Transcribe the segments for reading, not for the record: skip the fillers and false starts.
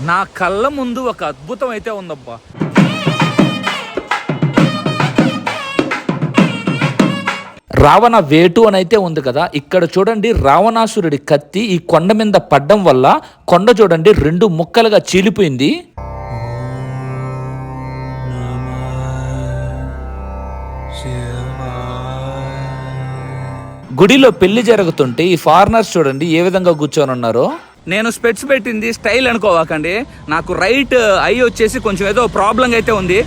నా కళ్ళ ముందు ఒక అద్భుతం అయితే ఉందబ్బా. రావణ వేటు అని అయితే ఉంది కదా. ఇక్కడ చూడండి, రావణాసురుడి కత్తి ఈ కొండ మీద పడ్డం వల్ల కొండ చూడండి 2 ముక్కలుగా చీలిపోయింది. గుడిలో పెళ్లి జరుగుతుంటే ఈ ఫారినర్స్ చూడండి ఏ విధంగా కూర్చొని ఉన్నారో. నేను స్పెట్స్ పెట్టింది స్టైల్ అనుకోవాకండి, నాకు రైట్ ఐ వచ్చేసి కొంచెం ఏదో ప్రాబ్లం అయితే ఉంది.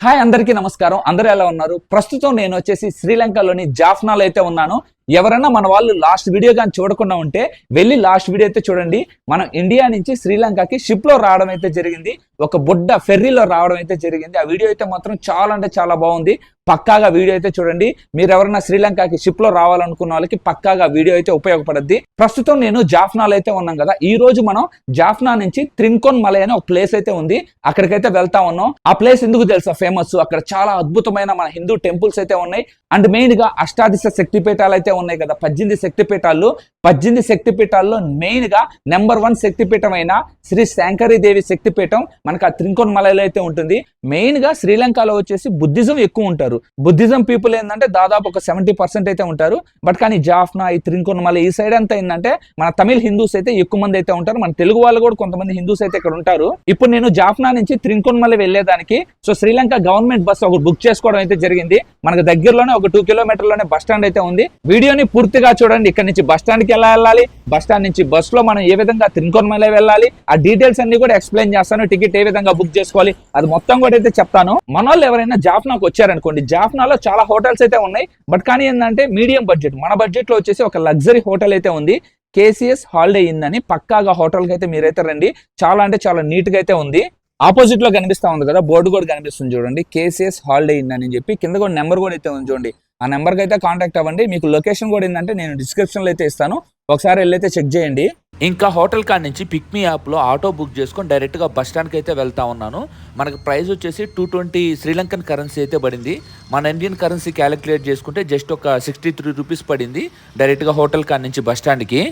హాయ్, అందరికీ నమస్కారం. అందరూ ఎలా ఉన్నారు? ప్రస్తుతం నేను వచ్చేసి శ్రీలంకలోని జాఫ్నాలో అయితే ఉన్నాను. ఎవరైనా మన వాళ్ళు లాస్ట్ వీడియో కానీ చూడకుండా ఉంటే వెళ్ళి లాస్ట్ వీడియో అయితే చూడండి. మనం ఇండియా నుంచి శ్రీలంకకి షిప్ లో రావడం అయితే జరిగింది, ఒక బుడ్డ ఫెర్రీలో రావడం అయితే జరిగింది. ఆ వీడియో అయితే మాత్రం చాలా అంటే చాలా బాగుంది. పక్కాగా వీడియో అయితే చూడండి. మీరు ఎవరైనా శ్రీలంకకి షిప్ లో రావాలనుకున్న వాళ్ళకి పక్కాగా వీడియో అయితే ఉపయోగపడుద్ది. ప్రస్తుతం నేను జాఫ్నాలో అయితే ఉన్నాం కదా. ఈ రోజు మనం జాఫ్నా నుంచి త్రింకోన్ మలై అనే ఒక ప్లేస్ అయితే ఉంది, అక్కడికైతే వెళ్తా ఉన్నాం. ఆ ప్లేస్ ఎందుకు తెలుసా ఫేమస్? అక్కడ చాలా అద్భుతమైన మన హిందూ టెంపుల్స్ అయితే ఉన్నాయి. అండ్ మెయిన్ గా అష్టాదశ శక్తిపీఠాలు అయితే ఉన్నాయి కదా. 18 శక్తిపీఠాల్లో 18 శక్తిపీఠాల్లో మెయిన్ గా నెంబర్ 1 శక్తిపీఠం అయిన శ్రీ శంకరీదేవి శక్తిపీఠం మనకు ఆ త్రింకోన్ మలైలో అయితే ఉంటుంది. మెయిన్ గా శ్రీలంకలో వచ్చేసి బుద్ధిజం ఎక్కువ ఉంటారు. బుద్ధిజం పీపుల్ ఏంటంటే దాదాపు ఒక 70% అయితే ఉంటారు. బట్ కానీ జాఫ్నా, ఈ త్రింకోన్ మలై ఈ సైడ్ అంతా ఏంటంటే మన తమిళ హిందూస్ అయితే ఎక్కువ మంది అయితే ఉంటారు. మన తెలుగు వాళ్ళు కూడా కొంతమంది హిందూస్ అయితే ఇక్కడ ఉంటారు. ఇప్పుడు నేను జాఫ్నా నుంచి త్రింకోన్ మలై వెళ్లేదానికి శ్రీలంక గవర్నమెంట్ బస్ ఒకటి బుక్ చేసుకోవడం అయితే జరిగింది. మనకు దగ్గరలోనే ఒక 2 కిలోమీటర్లోనే బస్ స్టాండ్ అయితే ఉంది. వీడియోని పూర్తిగా చూడండి. ఇక్కడ నుంచి బస్ స్టాండ్ కి ఎలా వెళ్ళాలి, బస్ స్టాండ్ నుంచి బస్ లో మనం ఏ విధంగా త్రింకోన్ మలై వెళ్ళాలి, ఆ డీటెయిల్స్ అన్ని కూడా ఎక్స్ప్లెయిన్ చేస్తాను. టికెట్ ఏ విధంగా బుక్ చేసుకోవాలి అది మొత్తం కూడా అయితే చెప్తాను. మన వాళ్ళు ఎవరైనా జాఫ్నాకు వచ్చారనుకోండి, జాఫ్నాలో చాలా హోటల్స్ అయితే ఉన్నాయి. బట్ కానీ ఏంటంటే మీడియం బడ్జెట్, మన బడ్జెట్ లో వచ్చేసి ఒక లగ్జరీ హోటల్ అయితే ఉంది, కేసీఎస్ హాలిడే ఇన్ అని. పక్కాగా హోటల్ కి అయితే మీరైతే రండి. చాలా అంటే చాలా నీట్ గా అయితే ఉంది. ఆపోజిట్ లో కనిపిస్తా ఉంది కదా, బోర్డు కూడా కనిపిస్తుంది చూడండి, కేసీఎస్ హాలిడే ఇన్ అని చెప్పి. కింద కూడా నెంబర్ కూడా అయితే ఉంది చూడండి. ఆ నెంబర్కి అయితే కాంటాక్ట్ అవ్వండి. మీకు లొకేషన్ కూడా ఏంటంటే నేను డిస్క్రిప్షన్లో అయితే ఇస్తాను, ఒకసారి వెళ్ళైతే చెక్ చేయండి. ఇంకా హోటల్ కాడ నుంచి పిక్మీ యాప్లో ఆటో బుక్ చేసుకొని డైరెక్ట్గా బస్ స్టాండ్కి అయితే వెళ్తా ఉన్నాను. మనకు ప్రైస్ వచ్చేసి 220 శ్రీలంకన్ కరెన్సీ అయితే పడింది. మన ఇండియన్ కరెన్సీ క్యాలిక్యులేట్ చేసుకుంటే జస్ట్ ఒక 63 రూపీస్ పడింది డైరెక్ట్గా హోటల్ కాడ నుంచి బస్ స్టాండ్కి.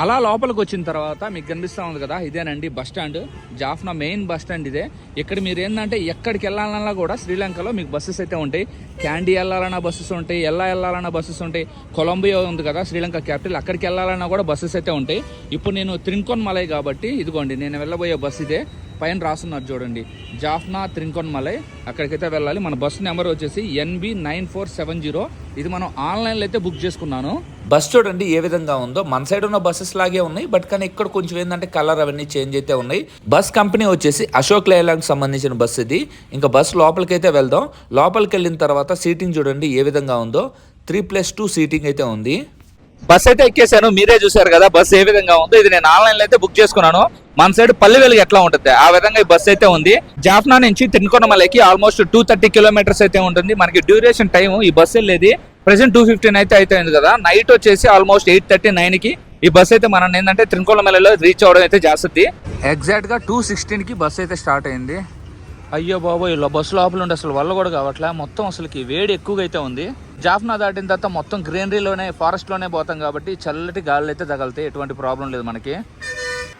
అలా లోపలికి వచ్చిన తర్వాత మీకు కనిపిస్తూ ఉంది కదా, ఇదేనండి bus stand. Jaffna main bus stand ఇదే. ఇక్కడ మీరు ఏంటంటే ఎక్కడికి వెళ్ళాలన్నా కూడా శ్రీలంకలో మీకు బస్సెస్ అయితే ఉంటాయి. క్యాండీ వెళ్ళాలన్నా బస్సెస్ ఉంటాయి, వెళ్ళాలన్నా బస్సెస్ ఉంటాయి. కొలంబియా ఉంది కదా శ్రీలంక క్యాపిటల్, అక్కడికి వెళ్ళాలన్నా కూడా బస్సెస్ అయితే ఉంటాయి. ఇప్పుడు నేను త్రింకోన్ మలై కాబట్టి ఇదిగోండి నేను వెళ్ళబోయే బస్ ఇదే. పైన రాస్తున్నారు చూడండి, జాఫ్నా త్రింకోన్ మలై, అక్కడికైతే వెళ్ళాలి. మన బస్ నెంబర్ వచ్చేసి NB9470. ఇది మనం ఆన్లైన్లో అయితే బుక్ చేసుకున్నాను. బస్ చూడండి ఏ విధంగా ఉందో. మన సైడ్ ఉన్న బస్సెస్ లాగే ఉన్నాయి, బట్ కానీ ఇక్కడ కొంచెం ఏంటంటే కలర్ అవన్నీ చేంజ్ అయితే ఉన్నాయి. బస్ కంపెనీ వచ్చేసి అశోక్ లేలాండ్కి సంబంధించిన బస్ ఇది. ఇంకా బస్ లోపలికి అయితే వెళ్దాం. లోపలికి వెళ్ళిన తర్వాత సీటింగ్ చూడండి ఏ విధంగా ఉందో. 3+2 సీటింగ్ అయితే ఉంది. బస్ అయితే ఎక్కేసాను, మీరే చూసారు కదా బస్ ఏ విధంగా ఉందో. ఇది నేను ఆన్లైన్లో అయితే బుక్ చేసుకున్నాను. మన సైడ్ పల్లెవేలుగా ఎట్లా ఉంటుంది ఆ విధంగా ఈ బస్ అయితే ఉంది. జాఫ్నా నుంచి త్రింకోన్ మలైకి ఆల్మోస్ట్ 230 కిలోమీటర్స్ అయితే ఉంటుంది. మనకి డ్యూరేషన్ టైం ఈ బస్ వెళ్ళేది ప్రెసెంట్ 2:15 అయితే అయిపోయింది కదా. నైట్ వచ్చేసి ఆల్మోస్ట్ 8:39కి ఈ బస్ అయితే మనం ఏంటంటే త్రింకోన్ మలైలో రీచ్ అవ్వడం అయితే చేస్తుంది. ఎగ్జాక్ట్ గా 2:16కి బస్ అయితే స్టార్ట్ అయింది. అయ్యో బాబోయ్, బస్సు లోపల ఉండి అసలు వల్ల కూడా కావట్లే. మొత్తం అసలుకి వేడి ఎక్కువగా అయితే ఉంది. జాఫ్నా దాటిన తర్వాత మొత్తం గ్రీనరీలోనే, ఫారెస్ట్ లోనే పోతాం కాబట్టి చల్లటి గాలులు అయితే తగలుతాయి, ఎటువంటి ప్రాబ్లం లేదు మనకి.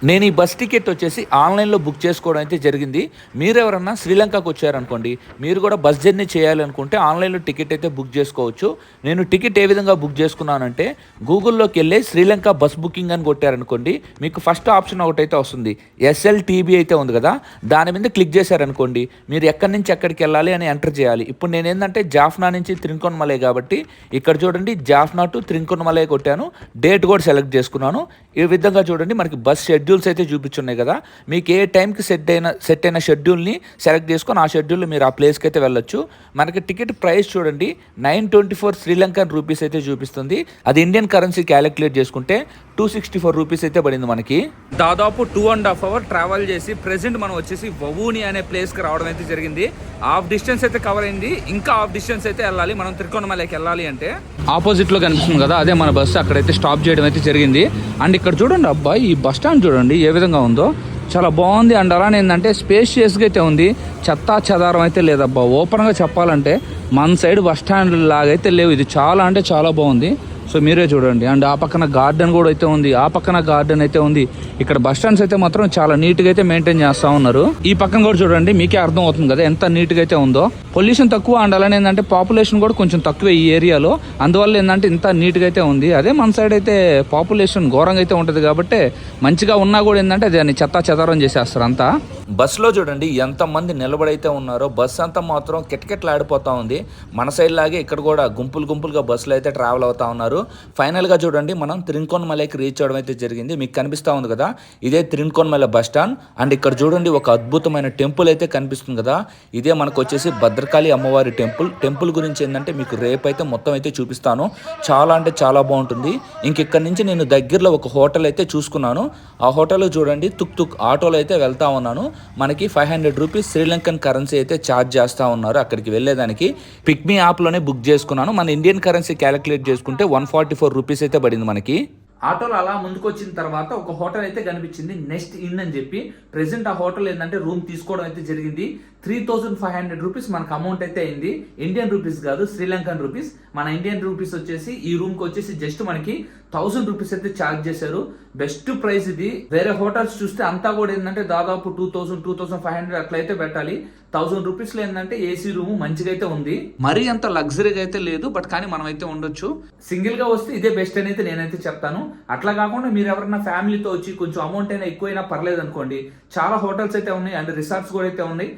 నేను ఈ బస్ టికెట్ వచ్చేసి ఆన్లైన్లో బుక్ చేసుకోవడం అయితే జరిగింది. మీరు ఎవరన్నా శ్రీలంకకు వచ్చారనుకోండి, మీరు కూడా బస్ జర్నీ చేయాలనుకుంటే ఆన్లైన్లో టికెట్ అయితే బుక్ చేసుకోవచ్చు. నేను టికెట్ ఏ విధంగా బుక్ చేసుకున్నానంటే గూగుల్లోకి వెళ్ళి శ్రీలంక బస్ బుకింగ్ అని కొట్టారనుకోండి, మీకు ఫస్ట్ ఆప్షన్ ఒకటైతే వస్తుంది, SLTB అయితే ఉంది కదా, దాని మీద క్లిక్ చేశారనుకోండి మీరు ఎక్కడి నుంచి ఎక్కడికి వెళ్ళాలి అని ఎంటర్ చేయాలి. ఇప్పుడు నేను ఏంటంటే జాఫ్నా నుంచి త్రింకోన్ మలై కాబట్టి ఇక్కడ చూడండి జాఫ్నా టు త్రింకోన్ మలై కొట్టాను, డేట్ కూడా సెలెక్ట్ చేసుకున్నాను. ఈ విధంగా చూడండి మనకి బస్ షెడ్యూల్స్ అయితే చూపించున్నాయి కదా. మీకు ఏ టైంకి సెట్ అయిన షెడ్యూల్ని సెలెక్ట్ చేసుకొని ఆ షెడ్యూల్లో మీరు ఆ ప్లేస్కి అయితే వెళ్ళొచ్చు. మనకి టికెట్ ప్రైస్ చూడండి 924 శ్రీలంకన్ రూపీస్ అయితే చూపిస్తుంది. అది ఇండియన్ కరెన్సీ క్యాలిక్యులేట్ చేసుకుంటే 264 రూపీస్ అయితే పడింది మనకి. దాదాపు 2.5 hours ట్రావెల్ చేసి ప్రెసెంట్ మనం వచ్చేసి వవూని అనే ప్లేస్కి రావడం అయితే జరిగింది. హాఫ్ డిస్టెన్స్ అయితే కవర్ అయింది, ఇంకా హాఫ్ డిస్టెన్స్ అయితే వెళ్ళాలి మనం తిరుకోనమలైకి వెళ్ళాలి అంటే. ఆపోజిట్లో కనిపిస్తుంది కదా, అదే మన బస్సు అక్కడైతే స్టాప్ చేయడం అయితే జరిగింది. అండ్ ఇక్కడ చూడండి అబ్బా, ఈ బస్ స్టాండ్ చూడండి ఏ విధంగా ఉందో, చాలా బాగుంది. అండ్ అలానే ఏంటంటే స్పేషియస్గా అయితే ఉంది, చెత్తా చెదారం అయితే లేదబ్బా. ఓపెన్గా చెప్పాలంటే మన సైడ్ బస్ స్టాండ్ లాగైతే లేవు, ఇది చాలా అంటే చాలా బాగుంది. సో మీరే చూడండి. అండ్ ఆ పక్కన గార్డెన్ కూడా అయితే ఉంది, ఆ పక్కన గార్డెన్ అయితే ఉంది. ఇక్కడ బస్ స్టాండ్స్ అయితే మాత్రం చాలా నీట్గా అయితే మెయింటైన్ చేస్తూ ఉన్నారు. ఈ పక్కన కూడా చూడండి, మీకే అర్థం అవుతుంది కదా ఎంత నీట్గా అయితే ఉందో. పొల్యూషన్ తక్కువ, అండ్ అలానే ఏంటంటే పాపులేషన్ కూడా కొంచెం తక్కువే ఈ ఏరియాలో, అందువల్ల ఏంటంటే ఇంత నీట్గా అయితే ఉంది. అదే మన సైడ్ అయితే పాపులేషన్ ఘోరంగా అయితే ఉంటుంది కాబట్టి మంచిగా ఉన్నా కూడా ఏంటంటే దాన్ని చెత్తా చెదారం చేసేస్తారు అంతా. బస్సులో చూడండి ఎంతమంది నిలబడైతే ఉన్నారో, బస్ అంతా మాత్రం కిటకిటలాడిపోతూ ఉంది. మన సైడ్ లాగే ఇక్కడ కూడా గుంపులుగా బస్సులు అయితే ట్రావెల్ అవుతా ఉన్నారు. ఫైనల్గా చూడండి మనం త్రిన్కోనమలైకి రీచ్ అవడం అయితే జరిగింది. మీకు కనిపిస్తూ ఉంది కదా, ఇదే త్రిన్కోనమలై బస్ స్టాండ్. అండ్ ఇక్కడ చూడండి ఒక అద్భుతమైన టెంపుల్ అయితే కనిపిస్తుంది కదా, ఇదే మనకు వచ్చేసి భద్రకాళి అమ్మవారి టెంపుల్ గురించి ఏంటంటే మీకు రేపు అయితే మొత్తం అయితే చూపిస్తాను. చాలా అంటే చాలా బాగుంటుంది. ఇక్కడ నుంచి నేను దగ్గరలో ఒక హోటల్ అయితే చూసుకున్నాను. ఆ హోటల్లో చూడండి తుక్ ఆటోలో అయితే వెళ్తా ఉన్నాను. మనకి 500 రూపీస్ శ్రీలంకన్ కరెన్సీ అయితే ఛార్జ్ చేస్తూ ఉన్నారు అక్కడికి వెళ్ళేదానికి. పిక్మీ యాప్లోనే బుక్ చేసుకున్నాను. మన ఇండియన్ కరెన్సీ క్యాలిక్యులేట్ చేసుకుంటే 144 రూపీస్ అయితే పడింది మనకి. ఆటోలో అలా ముందుకు వచ్చిన తర్వాత ఒక హోటల్ అయితే కనిపించింది, నెక్స్ట్ ఇన్ అని చెప్పి. ప్రెసెంట్ ఆ హోటల్ ఏంటంటే రూమ్ తీసుకోవడం అయితే జరిగింది. 3500 రూపీస్ మనకు అమౌంట్ అయితే అయింది. ఇండియన్ రూపీస్ కాదు, శ్రీలంకన్ రూపీస్. మన ఇండియన్ రూపీస్ వచ్చేసి ఈ రూమ్కి వచ్చేసి జస్ట్ మనకి 1000 రూపీస్ అయితే ఛార్జ్ చేశారు. బెస్ట్ ప్రైస్ ఇది. వేరే హోటల్స్ చూస్తే అంతా కూడా ఏంటంటే దాదాపు 2500 అట్లయితే పెట్టాలి. 1000 రూపీస్లో ఏంటంటే ఏసీ రూమ్ మంచిగా అయితే ఉంది. మరీ అంత లగ్జరీగా అయితే లేదు, బట్ కానీ మనం అయితే ఉండొచ్చు. సింగిల్ గా వస్తే ఇదే బెస్ట్ అని అయితే నేనైతే చెప్తాను. అట్లా కాకుండా మీరు ఎవరైనా ఫ్యామిలీతో వచ్చి కొంచెం అమౌంట్ అయినా ఎక్కువైనా పర్లేదు అనుకోండి, చాలా హోటల్స్ అయితే ఉన్నాయి అండ్ రిసార్ట్స్ కూడా అయితే ఉన్నాయి.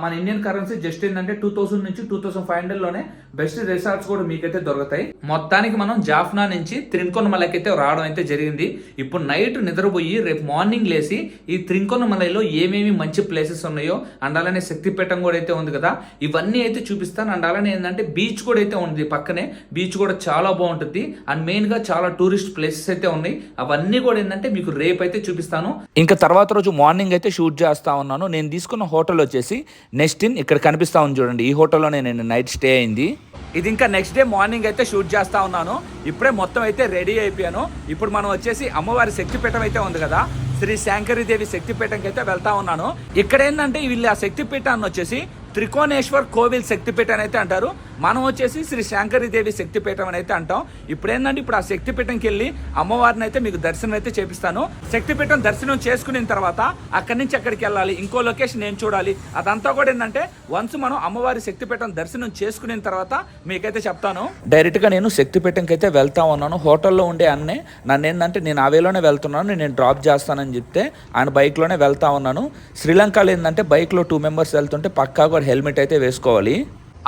మన ఇండియన్ కరెన్సీ జస్ట్ ఏంటంటే 2000 నుంచి 2500లోనే బెస్ట్ రిసార్ట్స్ కూడా మీకైతే దొరుకుతాయి. మొత్తానికి మనం జాఫ్నా నుంచి త్రిన్కోనమలైకి అయితే రావడం అయితే జరిగింది. ఇప్పుడు నైట్ నిద్రపోయి రేపు మార్నింగ్ లేసి ఈ త్రిన్కోనమలైలో ఏమేమి మంచి ప్లేసెస్ ఉన్నాయో, అండ్ అలానే శక్తిపీఠం కూడా అయితే ఉంది కదా, ఇవన్నీ అయితే చూపిస్తాను. అండ్ అలానే ఏంటంటే బీచ్ కూడా అయితే ఉంది పక్కనే, బీచ్ కూడా చాలా బాగుంటుంది. అండ్ మెయిన్ గా చాలా టూరిస్ట్ ప్లేసెస్ అయితే ఉన్నాయి, అవన్నీ కూడా ఏంటంటే మీకు రేపు అయితే చూపిస్తాను. ఇంకా తర్వాత రోజు మార్నింగ్ అయితే షూట్ చేస్తా ఉన్నాను. నేను తీసుకున్న హోటల్ వచ్చేసి నెక్స్ట్ ఇన్, ఇక్కడ కనిపిస్తా ఉంది చూడండి, ఈ హోటల్లోనే నేను నైట్ స్టే అయింది. ఇది ఇంకా నెక్స్ట్ డే మార్నింగ్ అయితే షూట్ చేస్తా ఉన్నాను. ఇప్పుడే మొత్తం అయితే రెడీ అయిపోయాను. ఇప్పుడు మనం వచ్చేసి అమ్మవారి శక్తిపీఠం అయితే ఉంది కదా, శ్రీ శాంకరీదేవి శక్తిపీఠంకి అయితే వెళ్తా ఉన్నాను. ఇక్కడ ఏంటంటే వీళ్ళు ఆ శక్తిపీఠాన్ని వచ్చేసి త్రికోణేశ్వర్ కోవిల్ శక్తిపీఠం అని అయితే అంటారు. మనం వచ్చేసి శ్రీ శాంకరీదేవి శక్తిపీఠం అని అయితే అంటాం. ఇప్పుడు ఏంటంటే ఇప్పుడు ఆ శక్తిపీఠంకి వెళ్ళి అమ్మవారిని అయితే మీకు దర్శనం అయితే చేపిస్తాను. శక్తిపీఠం దర్శనం చేసుకున్న తర్వాత అక్కడి నుంచి ఎక్కడికి వెళ్ళాలి, ఇంకో లొకేషన్ నేను చూడాలి, అదంతా కూడా ఏంటంటే వన్స్ మనం అమ్మవారి శక్తిపీఠం దర్శనం చేసుకున్న తర్వాత మీకైతే చెప్తాను. డైరెక్ట్ గా నేను శక్తిపీఠంకి అయితే వెళ్తా ఉన్నాను. హోటల్లో ఉండే అన్నే నన్ను ఏంటంటే నేను ఆ వేలోనే వెళ్తున్నాను, నేను డ్రాప్ చేస్తానని చెప్తే ఆయన బైక్ లోనే వెళ్తా ఉన్నాను. శ్రీలంకలో ఏంటంటే బైక్ లో 2 members వెళ్తుంటే పక్కా హెల్మెట్ అయితే వేసుకోవాలి.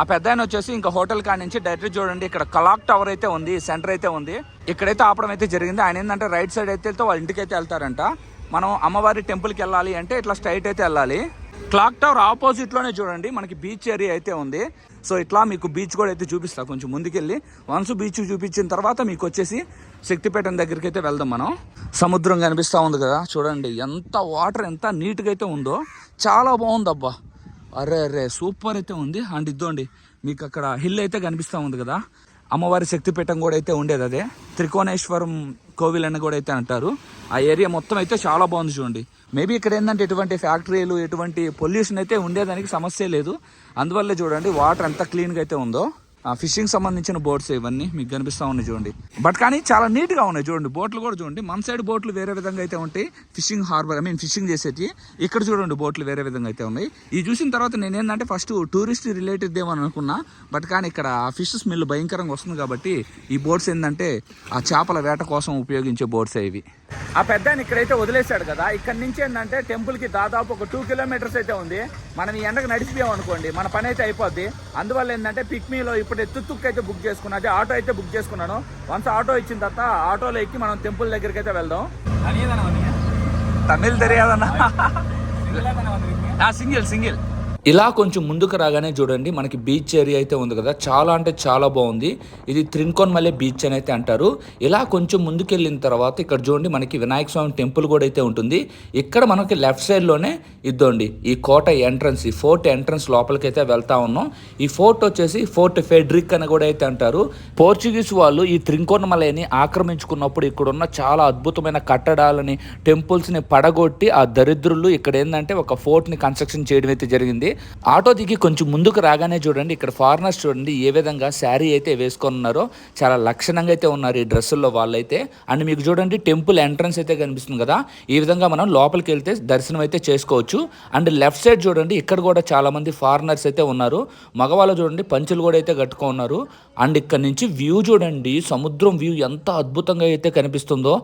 ఆ పెద్ద ఆయన వచ్చేసి ఇంకా హోటల్ కాడి నుంచి డైరెక్ట్ చూడండి ఇక్కడ క్లాక్ టవర్ అయితే ఉంది, సెంటర్ అయితే ఉంది, ఇక్కడైతే ఆపడం అయితే జరిగింది. ఆయన ఏంటంటే రైట్ సైడ్ అయితే వెళ్తే వాళ్ళ ఇంటికి అయితే వెళ్తారంట. మనం అమ్మవారి టెంపుల్కి వెళ్ళాలి అంటే ఇట్లా స్ట్రైట్ అయితే వెళ్ళాలి. క్లాక్ టవర్ ఆపోజిట్ లోనే చూడండి మనకి బీచ్ ఏరియా అయితే ఉంది. సో ఇట్లా మీకు బీచ్ కూడా అయితే చూపిస్తా కొంచెం ముందుకెళ్ళి. వన్స్ బీచ్ చూపించిన తర్వాత మీకు వచ్చేసి శక్తిపీఠం దగ్గరికి అయితే వెళ్దాం మనం. సముద్రం కనిపిస్తూ ఉంది కదా చూడండి, ఎంత వాటర్ ఎంత నీట్గా అయితే ఉందో, చాలా బాగుంది అబ్బా. అరే సూపర్ అయితే ఉంది. అండ్ ఇద్దండి మీకు అక్కడ హిల్ అయితే కనిపిస్తూ ఉంది కదా, అమ్మవారి శక్తిపీఠం కూడా అయితే ఉండేది అదే. త్రికోణేశ్వరం కోవిల్ అని కూడా అయితే అంటారు. ఆ ఏరియా మొత్తం అయితే చాలా బాగుంది చూడండి. మేబీ ఇక్కడ ఏంటంటే ఎటువంటి ఫ్యాక్టరీలు ఎటువంటి పొల్యూషన్ అయితే ఉండేదానికి సమస్య లేదు. అందువల్లే చూడండి వాటర్ ఎంత క్లీన్గా అయితే ఉందో. ఫిషింగ్ సంబంధించిన బోట్స్ ఇవన్నీ మీకు కనిపిస్తూ ఉన్నాయి చూడండి. బట్ కానీ చాలా నీట్గా ఉన్నాయి చూడండి. బోట్లు కూడా చూడండి, మన సైడ్ బోట్లు వేరే విధంగా అయితే ఉంటాయి, ఫిషింగ్ హార్బర్ ఫిషింగ్ చేసేటి. ఇక్కడ చూడండి బోట్లు వేరే విధంగా అయితే ఉన్నాయి. ఇది చూసిన తర్వాత నేను ఏంటంటే ఫస్ట్ టూరిస్ట్ రిలేటెడ్ ఏమని అనుకున్నా, బట్ కానీ ఇక్కడ ఫిష్ స్మెల్ భయంకరంగా వస్తుంది కాబట్టి ఈ బోట్స్ ఏంటంటే ఆ చేపల వేట కోసం ఉపయోగించే బోట్స్ ఇవి. ఆ పెద్ద ఇక్కడైతే వదిలేశాడు కదా, ఇక్కడ నుంచి ఏంటంటే టెంపుల్కి దాదాపు ఒక 2 kilometers అయితే ఉంది. మనం ఈ ఎండకు నడిచిపోయాం అనుకోండి మన పని అయితే అయిపోద్ది. అందువల్ల ఏంటంటే పిక్మీలో ఇప్పుడు తుక్ అయితే బుక్ చేసుకున్నా, అదే ఆటో అయితే బుక్ చేసుకున్నాను. వన్స్ ఆటో ఇచ్చిన తర్వాత ఆటోలో ఎక్కి మనం టెంపుల్ దగ్గరికి అయితే వెళ్దాం. తమిళ్ తెలియదన్నా, సింగిల్ ఇలా కొంచెం ముందుకు రాగానే చూడండి మనకి బీచ్ ఏరియా అయితే ఉంది కదా, చాలా అంటే చాలా బాగుంది. ఇది త్రిన్కోణమలై బీచ్ అని అయితే అంటారు. ఇలా కొంచెం ముందుకెళ్ళిన తర్వాత ఇక్కడ చూడండి మనకి వినాయక స్వామి టెంపుల్ కూడా అయితే ఉంటుంది. ఇక్కడ మనకి లెఫ్ట్ సైడ్లోనే ఇద్దండి ఈ కోట ఎంట్రన్స్, ఈ ఫోర్ట్ ఎంట్రన్స్ లోపలికి అయితే వెళ్తా ఉన్నాం. ఈ ఫోర్ట్ వచ్చేసి ఫోర్ట్ ఫెడ్రిక్ అని కూడా అయితే అంటారు. పోర్చుగీస్ వాళ్ళు ఈ త్రిన్కోణమలైని ఆక్రమించుకున్నప్పుడు ఇక్కడున్న చాలా అద్భుతమైన కట్టడాలని, టెంపుల్స్ని పడగొట్టి ఆ దరిద్రులు ఇక్కడ ఏంటంటే ఒక ఫోర్ట్ని కన్స్ట్రక్షన్ చేయడం అయితే జరిగింది. ఆటో దిగి కొంచెం ముందుకు రాగానే చూడండి ఇక్కడ ఫారినర్స్ చూడండి ఏ విధంగా శారీ అయితే వేసుకొని ఉన్నారో, చాలా లక్షణంగా అయితే ఉన్నారు ఈ డ్రెస్సుల్లో వాళ్ళైతే. అండ్ మీకు చూడండి టెంపుల్ ఎంట్రన్స్ అయితే కనిపిస్తుంది కదా, ఈ విధంగా మనం లోపలికి వెళ్తే దర్శనం అయితే చేసుకోవచ్చు. అండ్ లెఫ్ట్ సైడ్ చూడండి ఇక్కడ కూడా చాలా మంది ఫారినర్స్ అయితే ఉన్నారు. మగవాళ్ళు చూడండి పంచులు కూడా అయితే కట్టుకున్నారు. అండ్ ఇక్కడ నుంచి వ్యూ చూడండి, సముద్రం వ్యూ ఎంత అద్భుతంగా అయితే కనిపిస్తుందో,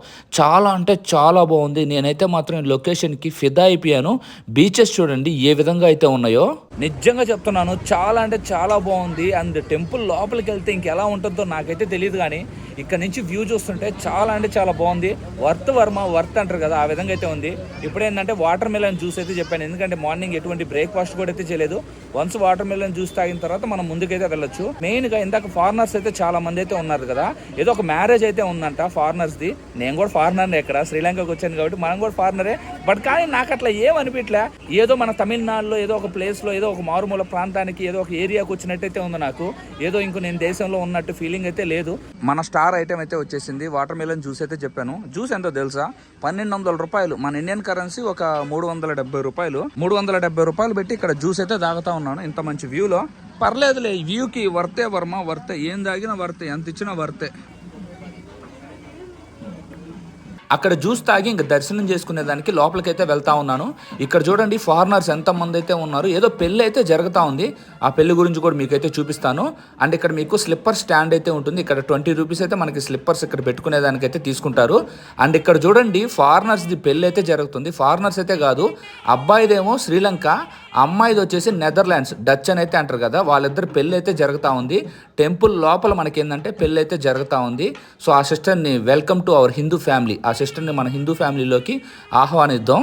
చాలా అంటే చాలా బాగుంది. నేనైతే మాత్రం ఈ లొకేషన్కి ఫిదా అయిపోయాను. బీచెస్ చూడండి ఏ విధంగా అయితే ఉన్నాయో, నిజంగా చెప్తున్నాను చాలా అంటే చాలా బాగుంది. అండ్ టెంపుల్ లోపలికి వెళ్తే ఇంకెలా ఉంటుందో నాకైతే తెలియదు, కానీ ఇక్కడ నుంచి వ్యూ చూస్తుంటే చాలా అంటే చాలా బాగుంది. వర్త్ అంటారు కదా, ఆ విధంగా అయితే ఉంది. ఇప్పుడు ఏంటంటే వాటర్ మిలన్ జ్యూస్ అయితే చెప్పాను, ఎందుకంటే మార్నింగ్ ఎటువంటి బ్రేక్ఫాస్ట్ కూడా అయితే చేయలేదు. వన్స్ వాటర్ మిలన్ జ్యూస్ తాగిన తర్వాత మనం ముందుకైతే వెళ్ళొచ్చు. మెయిన్గా ఇందాక ఫారినర్స్ అయితే చాలా మంది అయితే ఉన్నారు కదా, ఏదో ఒక మ్యారేజ్ అయితే ఉందంట ఫారినర్స్ది. నేను కూడా ఫారినర్ ఇక్కడ శ్రీలంకకు వచ్చాను కాబట్టి మనం కూడా ఫారినరే. బట్ కానీ నాకు అట్లా ఏమనిపించలే, ఏదో మన తమిళనాడులో ఏదో ఒక ప్లేస్లో ఏదో ఒక మారుమూల ప్రాంతానికి ఏదో ఒక ఏరియాకు వచ్చినట్టయితే ఉంది నాకు. ఏదో ఇంకో నేను దేశంలో ఉన్నట్టు ఫీలింగ్ అయితే లేదు. మన స్టార్ ఐటమ్ అయితే వచ్చేసింది, వాటర్ మిలన్ జ్యూస్ అయితే చెప్పాను. జ్యూస్ ఎంతో తెలుసా, 1200 రూపాయలు. మన ఇండియన్ కరెన్సీ ఒక 370 రూపాయలు. 370 రూపాయలు పెట్టి ఇక్కడ జ్యూస్ అయితే తాగుతా ఉన్నాను ఇంత మంచి వ్యూలో. పర్లేదులే, ఈ వ్యూకి వర్తే వర్తే, ఏం తాగినా వర్తే, ఎంత ఇచ్చినా వర్తే. అక్కడ జ్యూస్ తాగి ఇంకా దర్శనం చేసుకునే దానికి లోపలికైతే వెళ్తా ఉన్నాను. ఇక్కడ చూడండి ఫారినర్స్ ఎంతమంది అయితే ఉన్నారు. ఏదో పెళ్ళి అయితే జరుగుతూ ఉంది, ఆ పెళ్లి గురించి కూడా మీకైతే చూపిస్తాను. అండ్ ఇక్కడ మీకు స్లిప్పర్ స్టాండ్ అయితే ఉంటుంది. ఇక్కడ 20 రూపీస్ అయితే మనకి స్లిప్పర్స్ ఇక్కడ పెట్టుకునే దానికైతే తీసుకుంటారు. అండ్ ఇక్కడ చూడండి ఫారినర్స్ది పెళ్ళి అయితే జరుగుతుంది. ఫారినర్స్ అయితే కాదు, అబ్బాయిదేమో శ్రీలంక, అమ్మాయిది వచ్చేసి నెదర్లాండ్స్, డచ్ అని అయితే అంటారు కదా, వాళ్ళిద్దరు పెళ్ళి అయితే జరుగుతూ ఉంది. టెంపుల్ లోపల మనకి ఏంటంటే పెళ్ళి అయితే జరుగుతూ ఉంది. సో ఆ సిస్టర్ని welcome to our Hindu family, ఆ సిస్టర్ని మన హిందూ ఫ్యామిలీలోకి ఆహ్వానిద్దాం.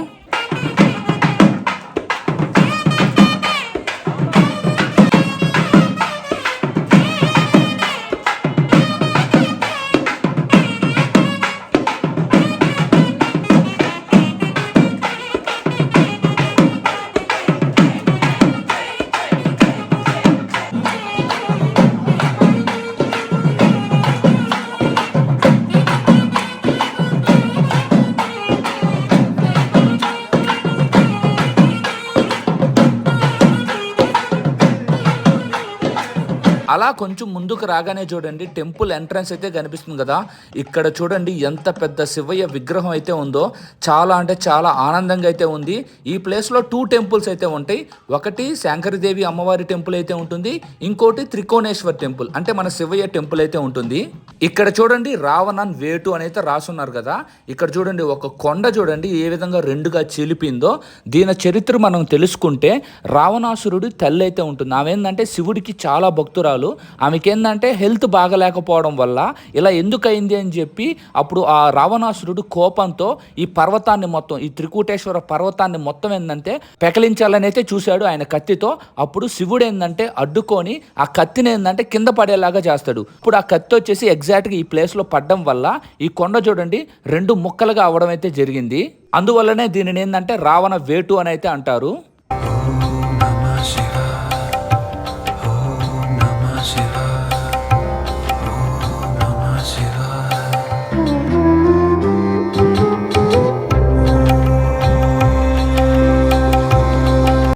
అలా కొంచెం ముందుకు రాగానే చూడండి టెంపుల్ ఎంట్రన్స్ అయితే కనిపిస్తుంది కదా, ఇక్కడ చూడండి ఎంత పెద్ద శివయ్య విగ్రహం అయితే ఉందో, చాలా అంటే చాలా ఆనందంగా అయితే ఉంది. ఈ ప్లేస్లో 2 టెంపుల్స్ అయితే ఉంటాయి. ఒకటి శంకరదేవి అమ్మవారి టెంపుల్ అయితే ఉంటుంది, ఇంకోటి త్రికోణేశ్వర్ టెంపుల్ అంటే మన శివయ్య టెంపుల్ అయితే ఉంటుంది. ఇక్కడ చూడండి రావణన్ వేటు అని అయితే రాసున్నారు కదా, ఇక్కడ చూడండి ఒక కొండ చూడండి ఏ విధంగా రెండుగా చీలిపిందో. దీని చరిత్ర మనం తెలుసుకుంటే రావణాసురుడి తల్లి అయితే ఉంటుంది. ఆమె శివుడికి చాలా భక్తురాలు. ఆమెకేందంటే హెల్త్ బాగలేకపోవడం వల్ల ఇలా ఎందుకు అయింది అని చెప్పి అప్పుడు ఆ రావణాసురుడు కోపంతో ఈ పర్వతాన్ని మొత్తం, ఈ త్రికూటేశ్వర పర్వతాన్ని మొత్తం ఏంటంటే పెకలించాలని అయితే చూశాడు ఆయన కత్తితో. అప్పుడు శివుడు ఏంటంటే అడ్డుకొని ఆ కత్తిని ఏంటంటే కింద పడేలాగా చేస్తాడు. ఇప్పుడు ఆ కత్తి వచ్చేసి ఎగ్జాక్ట్గా ఈ ప్లేస్లో పడడం వల్ల ఈ కొండ చూడండి 2 ముక్కలుగా అవడం అయితే జరిగింది. అందువల్లనే దీనిని ఏంటంటే రావణ వేటు అని అయితే అంటారు.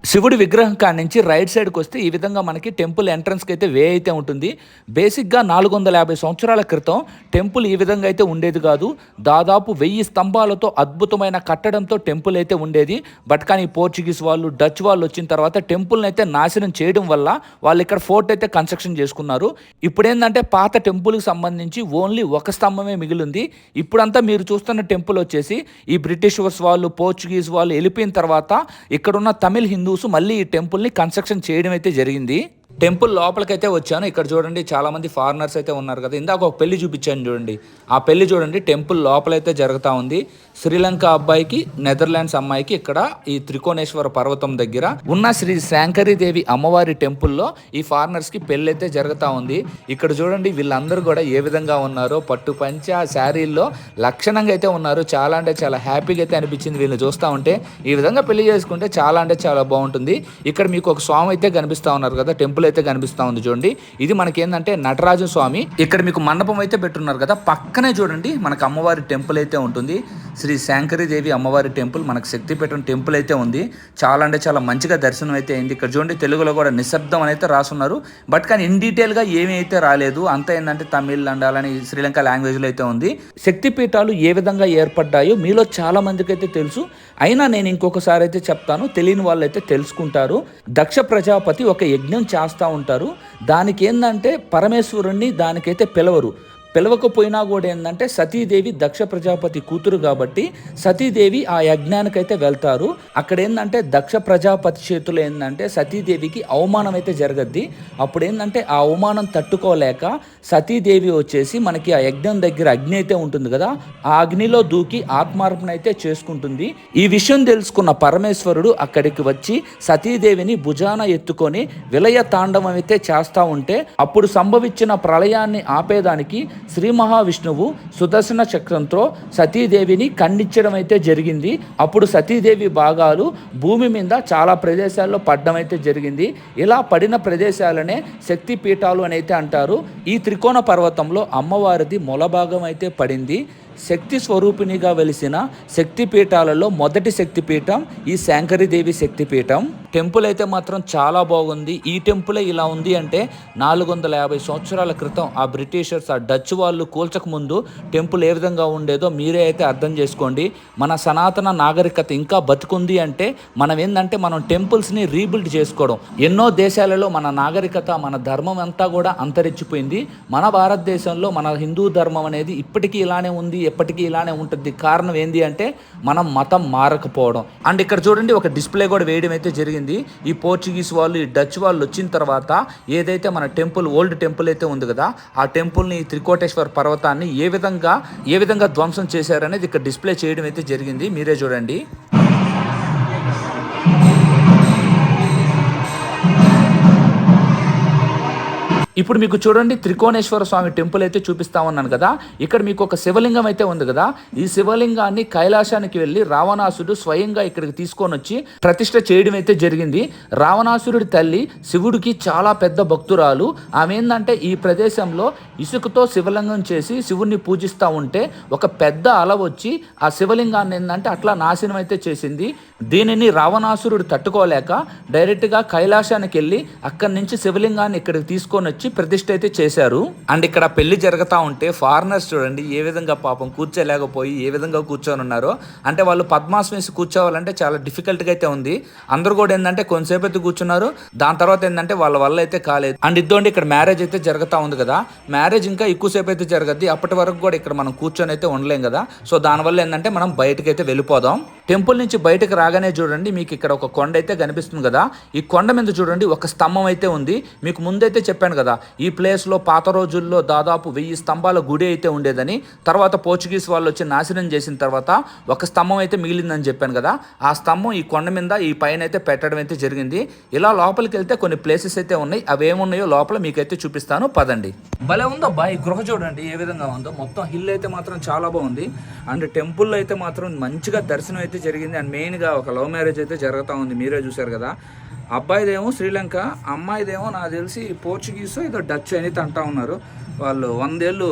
శివుడి విగ్రహం కాడి నుంచి రైట్ సైడ్కి వస్తే ఈ విధంగా మనకి టెంపుల్ ఎంట్రన్స్కి అయితే వే అయితే ఉంటుంది. బేసిక్గా 450 సంవత్సరాల క్రితం టెంపుల్ ఈ విధంగా అయితే ఉండేది కాదు. దాదాపు 1000 స్తంభాలతో అద్భుతమైన కట్టడంతో టెంపుల్ అయితే ఉండేది. బట్ కానీ పోర్చుగీస్ వాళ్ళు, డచ్ వాళ్ళు వచ్చిన తర్వాత టెంపుల్ని అయితే నాశనం చేయడం వల్ల వాళ్ళు ఇక్కడ ఫోర్ట్ అయితే కన్స్ట్రక్షన్ చేసుకున్నారు. ఇప్పుడు ఏంటంటే పాత టెంపుల్కి సంబంధించి ఓన్లీ ఒక స్తంభమే మిగిలింది. ఇప్పుడంతా మీరు చూస్తున్న టెంపుల్ వచ్చేసి ఈ బ్రిటిషర్స్ వాళ్ళు, పోర్చుగీస్ వాళ్ళు వెళ్ళిపోయిన తర్వాత ఇక్కడున్న తమిళ్ హిందూస్ మళ్ళీ ఈ టెంపుల్ని కన్స్ట్రక్షన్ చేయడం అయితే జరిగింది. టెంపుల్ లోపలికైతే వచ్చాను. ఇక్కడ చూడండి చాలా మంది ఫారినర్స్ అయితే ఉన్నారు కదా, ఇందాక ఒక పెళ్లి చూపించాను చూడండి, ఆ పెళ్లి చూడండి టెంపుల్ లోపలైతే జరుగుతూ ఉంది. శ్రీలంక అబ్బాయికి నెదర్లాండ్స్ అమ్మాయికి ఇక్కడ ఈ త్రికోణేశ్వర పర్వతం దగ్గర ఉన్న శ్రీ శాంకరీదేవి అమ్మవారి టెంపుల్లో ఈ ఫారినర్స్ కి పెళ్లి అయితే జరుగుతూ ఉంది. ఇక్కడ చూడండి వీళ్ళందరూ కూడా ఏ విధంగా ఉన్నారో, పట్టు పంచ శారీల్లో లక్షణంగా అయితే ఉన్నారు. చాలా అంటే చాలా హ్యాపీగా అయితే అనిపించింది వీళ్ళు చూస్తూ ఉంటే. ఈ విధంగా పెళ్లి చేసుకుంటే చాలా అంటే చాలా బాగుంటుంది. ఇక్కడ మీకు ఒక స్వామి అయితే కనిపిస్తూ ఉన్నారు కదా, టెంపుల్ అయితే కనిపిస్తూ ఉంది చూడండి. ఇది మనకి ఏంటంటే నటరాజు స్వామి. ఇక్కడ మీకు మండపం అయితే పెట్టున్నారు కదా, పక్కనే చూడండి మనకు అమ్మవారి టెంపుల్ అయితే ఉంటుంది. శ్రీ శాంకరీదేవి అమ్మవారి టెంపుల్, మనకు శక్తిపీఠం టెంపుల్ అయితే ఉంది. చాలా అంటే చాలా మంచిగా దర్శనం అయితే అయింది. ఇక్కడ చూడండి తెలుగులో కూడా నిశ్శబ్దం అని అయితే రాసున్నారు. బట్ కానీ ఇన్ డీటెయిల్గా ఏమీ అయితే రాలేదు. అంతా ఏంటంటే తమిళ్ లండాలని శ్రీలంక లాంగ్వేజ్లో అయితే ఉంది. శక్తిపీఠాలు ఏ విధంగా ఏర్పడ్డాయో మీలో చాలా మందికి అయితే తెలుసు. అయినా నేను ఇంకొకసారి అయితే చెప్తాను, తెలియని వాళ్ళు అయితే తెలుసుకుంటారు. దక్ష ప్రజాపతి ఒక యజ్ఞం చేస్తూ ఉంటారు. దానికి ఏంటంటే పరమేశ్వరుణ్ణి దానికైతే పిలవకపోయినా కూడా ఏంటంటే సతీదేవి దక్ష ప్రజాపతి కూతురు కాబట్టి సతీదేవి ఆ యజ్ఞానికైతే వెళ్తారు. అక్కడ ఏంటంటే దక్ష ప్రజాపతి చేతులు ఏంటంటే సతీదేవికి అవమానం అయితే జరగద్ది. అప్పుడు ఏంటంటే ఆ అవమానం తట్టుకోలేక సతీదేవి వచ్చేసి మనకి ఆ యజ్ఞం దగ్గర అగ్ని అయితే ఉంటుంది కదా, ఆ అగ్నిలో దూకి ఆత్మార్పణ అయితే చేసుకుంటుంది. ఈ విషయం తెలుసుకున్న పరమేశ్వరుడు అక్కడికి వచ్చి సతీదేవిని భుజాన ఎత్తుకొని విలయ తాండవం అయితే చేస్తూ ఉంటే అప్పుడు సంభవించిన ప్రళయాన్ని ఆపేదానికి శ్రీ మహావిష్ణువు సుదర్శన చక్రంతో సతీదేవిని ఖండించడం అయితే జరిగింది. అప్పుడు సతీదేవి భాగాలు భూమి మీద చాలా ప్రదేశాల్లో పడడం అయితే జరిగింది. ఇలా పడిన ప్రదేశాలనే శక్తి పీఠాలు అని అయితే అంటారు. ఈ త్రికోణ పర్వతంలో అమ్మవారిది మొలభాగం అయితే పడింది. శక్తి స్వరూపిణిగా వెలిసిన శక్తిపీఠాలలో మొదటి శక్తిపీఠం ఈ శాంకరీదేవి శక్తిపీఠం. టెంపుల్ అయితే మాత్రం చాలా బాగుంది. ఈ టెంపులే ఇలా ఉంది అంటే 450 సంవత్సరాల క్రితం ఆ బ్రిటిషర్స్, ఆ డచ్ వాళ్ళు కూల్చక ముందు టెంపుల్ ఏ విధంగా ఉండేదో మీరే అయితే అర్థం చేసుకోండి. మన సనాతన నాగరికత ఇంకా బతుకుంది అంటే మనం ఏంటంటే మనం టెంపుల్స్ని రీబిల్డ్ చేసుకోవడం. ఎన్నో దేశాలలో మన నాగరికత, మన ధర్మం అంతా కూడా అంతరించిపోయింది. మన భారతదేశంలో మన హిందూ ధర్మం అనేది ఇప్పటికీ ఇలానే ఉంది, ఎప్పటికీ ఇలానే ఉంటుంది. కారణం ఏంది అంటే మనం మతం మారకపోవడం. అండ్ ఇక్కడ చూడండి ఒక డిస్ప్లే కూడా వేయడం అయితే జరిగింది. ఈ పోర్చుగీస్ వాళ్ళు, ఈ డచ్ వాళ్ళు వచ్చిన తర్వాత ఏదైతే మన టెంపుల్, ఓల్డ్ టెంపుల్ అయితే ఉంది కదా, ఆ టెంపుల్ని, త్రికోటేశ్వర పర్వతాన్ని ఏ విధంగా ధ్వంసం చేశారనేది ఇక్కడ డిస్ప్లే చేయడం అయితే జరిగింది. మీరే చూడండి. ఇప్పుడు మీకు చూడండి త్రికోణేశ్వర స్వామి టెంపుల్ అయితే చూపిస్తా ఉన్నాను కదా, ఇక్కడ మీకు ఒక శివలింగం అయితే ఉంది కదా. ఈ శివలింగాన్ని కైలాసానికి వెళ్ళి రావణాసుడు స్వయంగా ఇక్కడికి తీసుకొని వచ్చి ప్రతిష్ఠ చేయడం అయితే జరిగింది. రావణాసురుడి తల్లి శివుడికి చాలా పెద్ద భక్తురాలు. ఆమె ఏంటంటే ఈ ప్రదేశంలో ఇసుకతో శివలింగం చేసి శివుడిని పూజిస్తూ ఉంటే ఒక పెద్ద అల వచ్చి ఆ శివలింగాన్ని ఏంటంటే అట్లా నాశనం అయితే చేసింది. దీనిని రావణాసురుడు తట్టుకోలేక డైరెక్ట్గా కైలాసానికి వెళ్ళి అక్కడి నుంచి శివలింగాన్ని ఇక్కడికి తీసుకొని వచ్చి ప్రతిష్ఠ అయితే చేశారు. అండ్ ఇక్కడ పెళ్లి జరుగుతూ ఉంటే ఫారినర్స్ చూడండి ఏ విధంగా పాపం కూర్చోలేకపోయి ఏ విధంగా కూర్చొని ఉన్నారో. అంటే వాళ్ళు పద్మాసనం వేసి కూర్చోవాలంటే చాలా డిఫికల్ట్గా అయితే ఉంది. అందరూ కూడా ఏంటంటే కొంతసేపు అయితే కూర్చున్నారు, దాని తర్వాత ఏంటంటే వాళ్ళ వల్ల అయితే కాలేదు. అండ్ ఇద్దోండి ఇక్కడ మ్యారేజ్ అయితే జరుగుతూ ఉంది కదా, మ్యారేజ్ ఇంకా ఎక్కువసేపు అయితే జరగద్ది. అప్పటి వరకు కూడా ఇక్కడ మనం కూర్చొని అయితే ఉండలేం కదా. సో దానివల్ల ఏంటంటే మనం బయటకు అయితే వెళ్ళిపోదాం. టెంపుల్ నుంచి బయటకు రాగానే చూడండి మీకు ఇక్కడ ఒక కొండ అయితే కనిపిస్తుంది కదా. ఈ కొండ మీద చూడండి ఒక స్తంభం అయితే ఉంది. మీకు ముందైతే చెప్పాను కదా, ఈ ప్లేస్లో పాత రోజుల్లో దాదాపు 1000 స్తంభాల గుడి అయితే ఉండేదని, తర్వాత పోర్చుగీస్ వాళ్ళు వచ్చి నాశనం చేసిన తర్వాత ఒక స్తంభం అయితే మిగిలిందని చెప్పాను కదా. ఆ స్తంభం ఈ కొండ మీద ఈ పైన అయితే పెట్టడం అయితే జరిగింది. ఇలా లోపలికి వెళ్తే కొన్ని ప్లేసెస్ అయితే ఉన్నాయి. అవి ఏమున్నాయో లోపల మీకైతే చూపిస్తాను, పదండి. భలే ఉందబ్బా ఈ గృహ చూడండి ఏ విధంగా ఉందో. మొత్తం హిల్ అయితే మాత్రం చాలా బాగుంది. అండ్ టెంపుల్లో అయితే మాత్రం మంచిగా దర్శనం అయితే జరిగింది. అండ్ మెయిన్గా ఒక లవ్ మ్యారేజ్ అయితే జరుగుతూ ఉంది, మీరే చూశారు కదా. అబ్బాయిదేమో శ్రీలంక, అమ్మాయిదేమో నాకు తెలిసి పోర్చుగీస్ ఏదో డచ్ అనేది అంటా ఉన్నారు. వాళ్ళు 100 ఏళ్ళు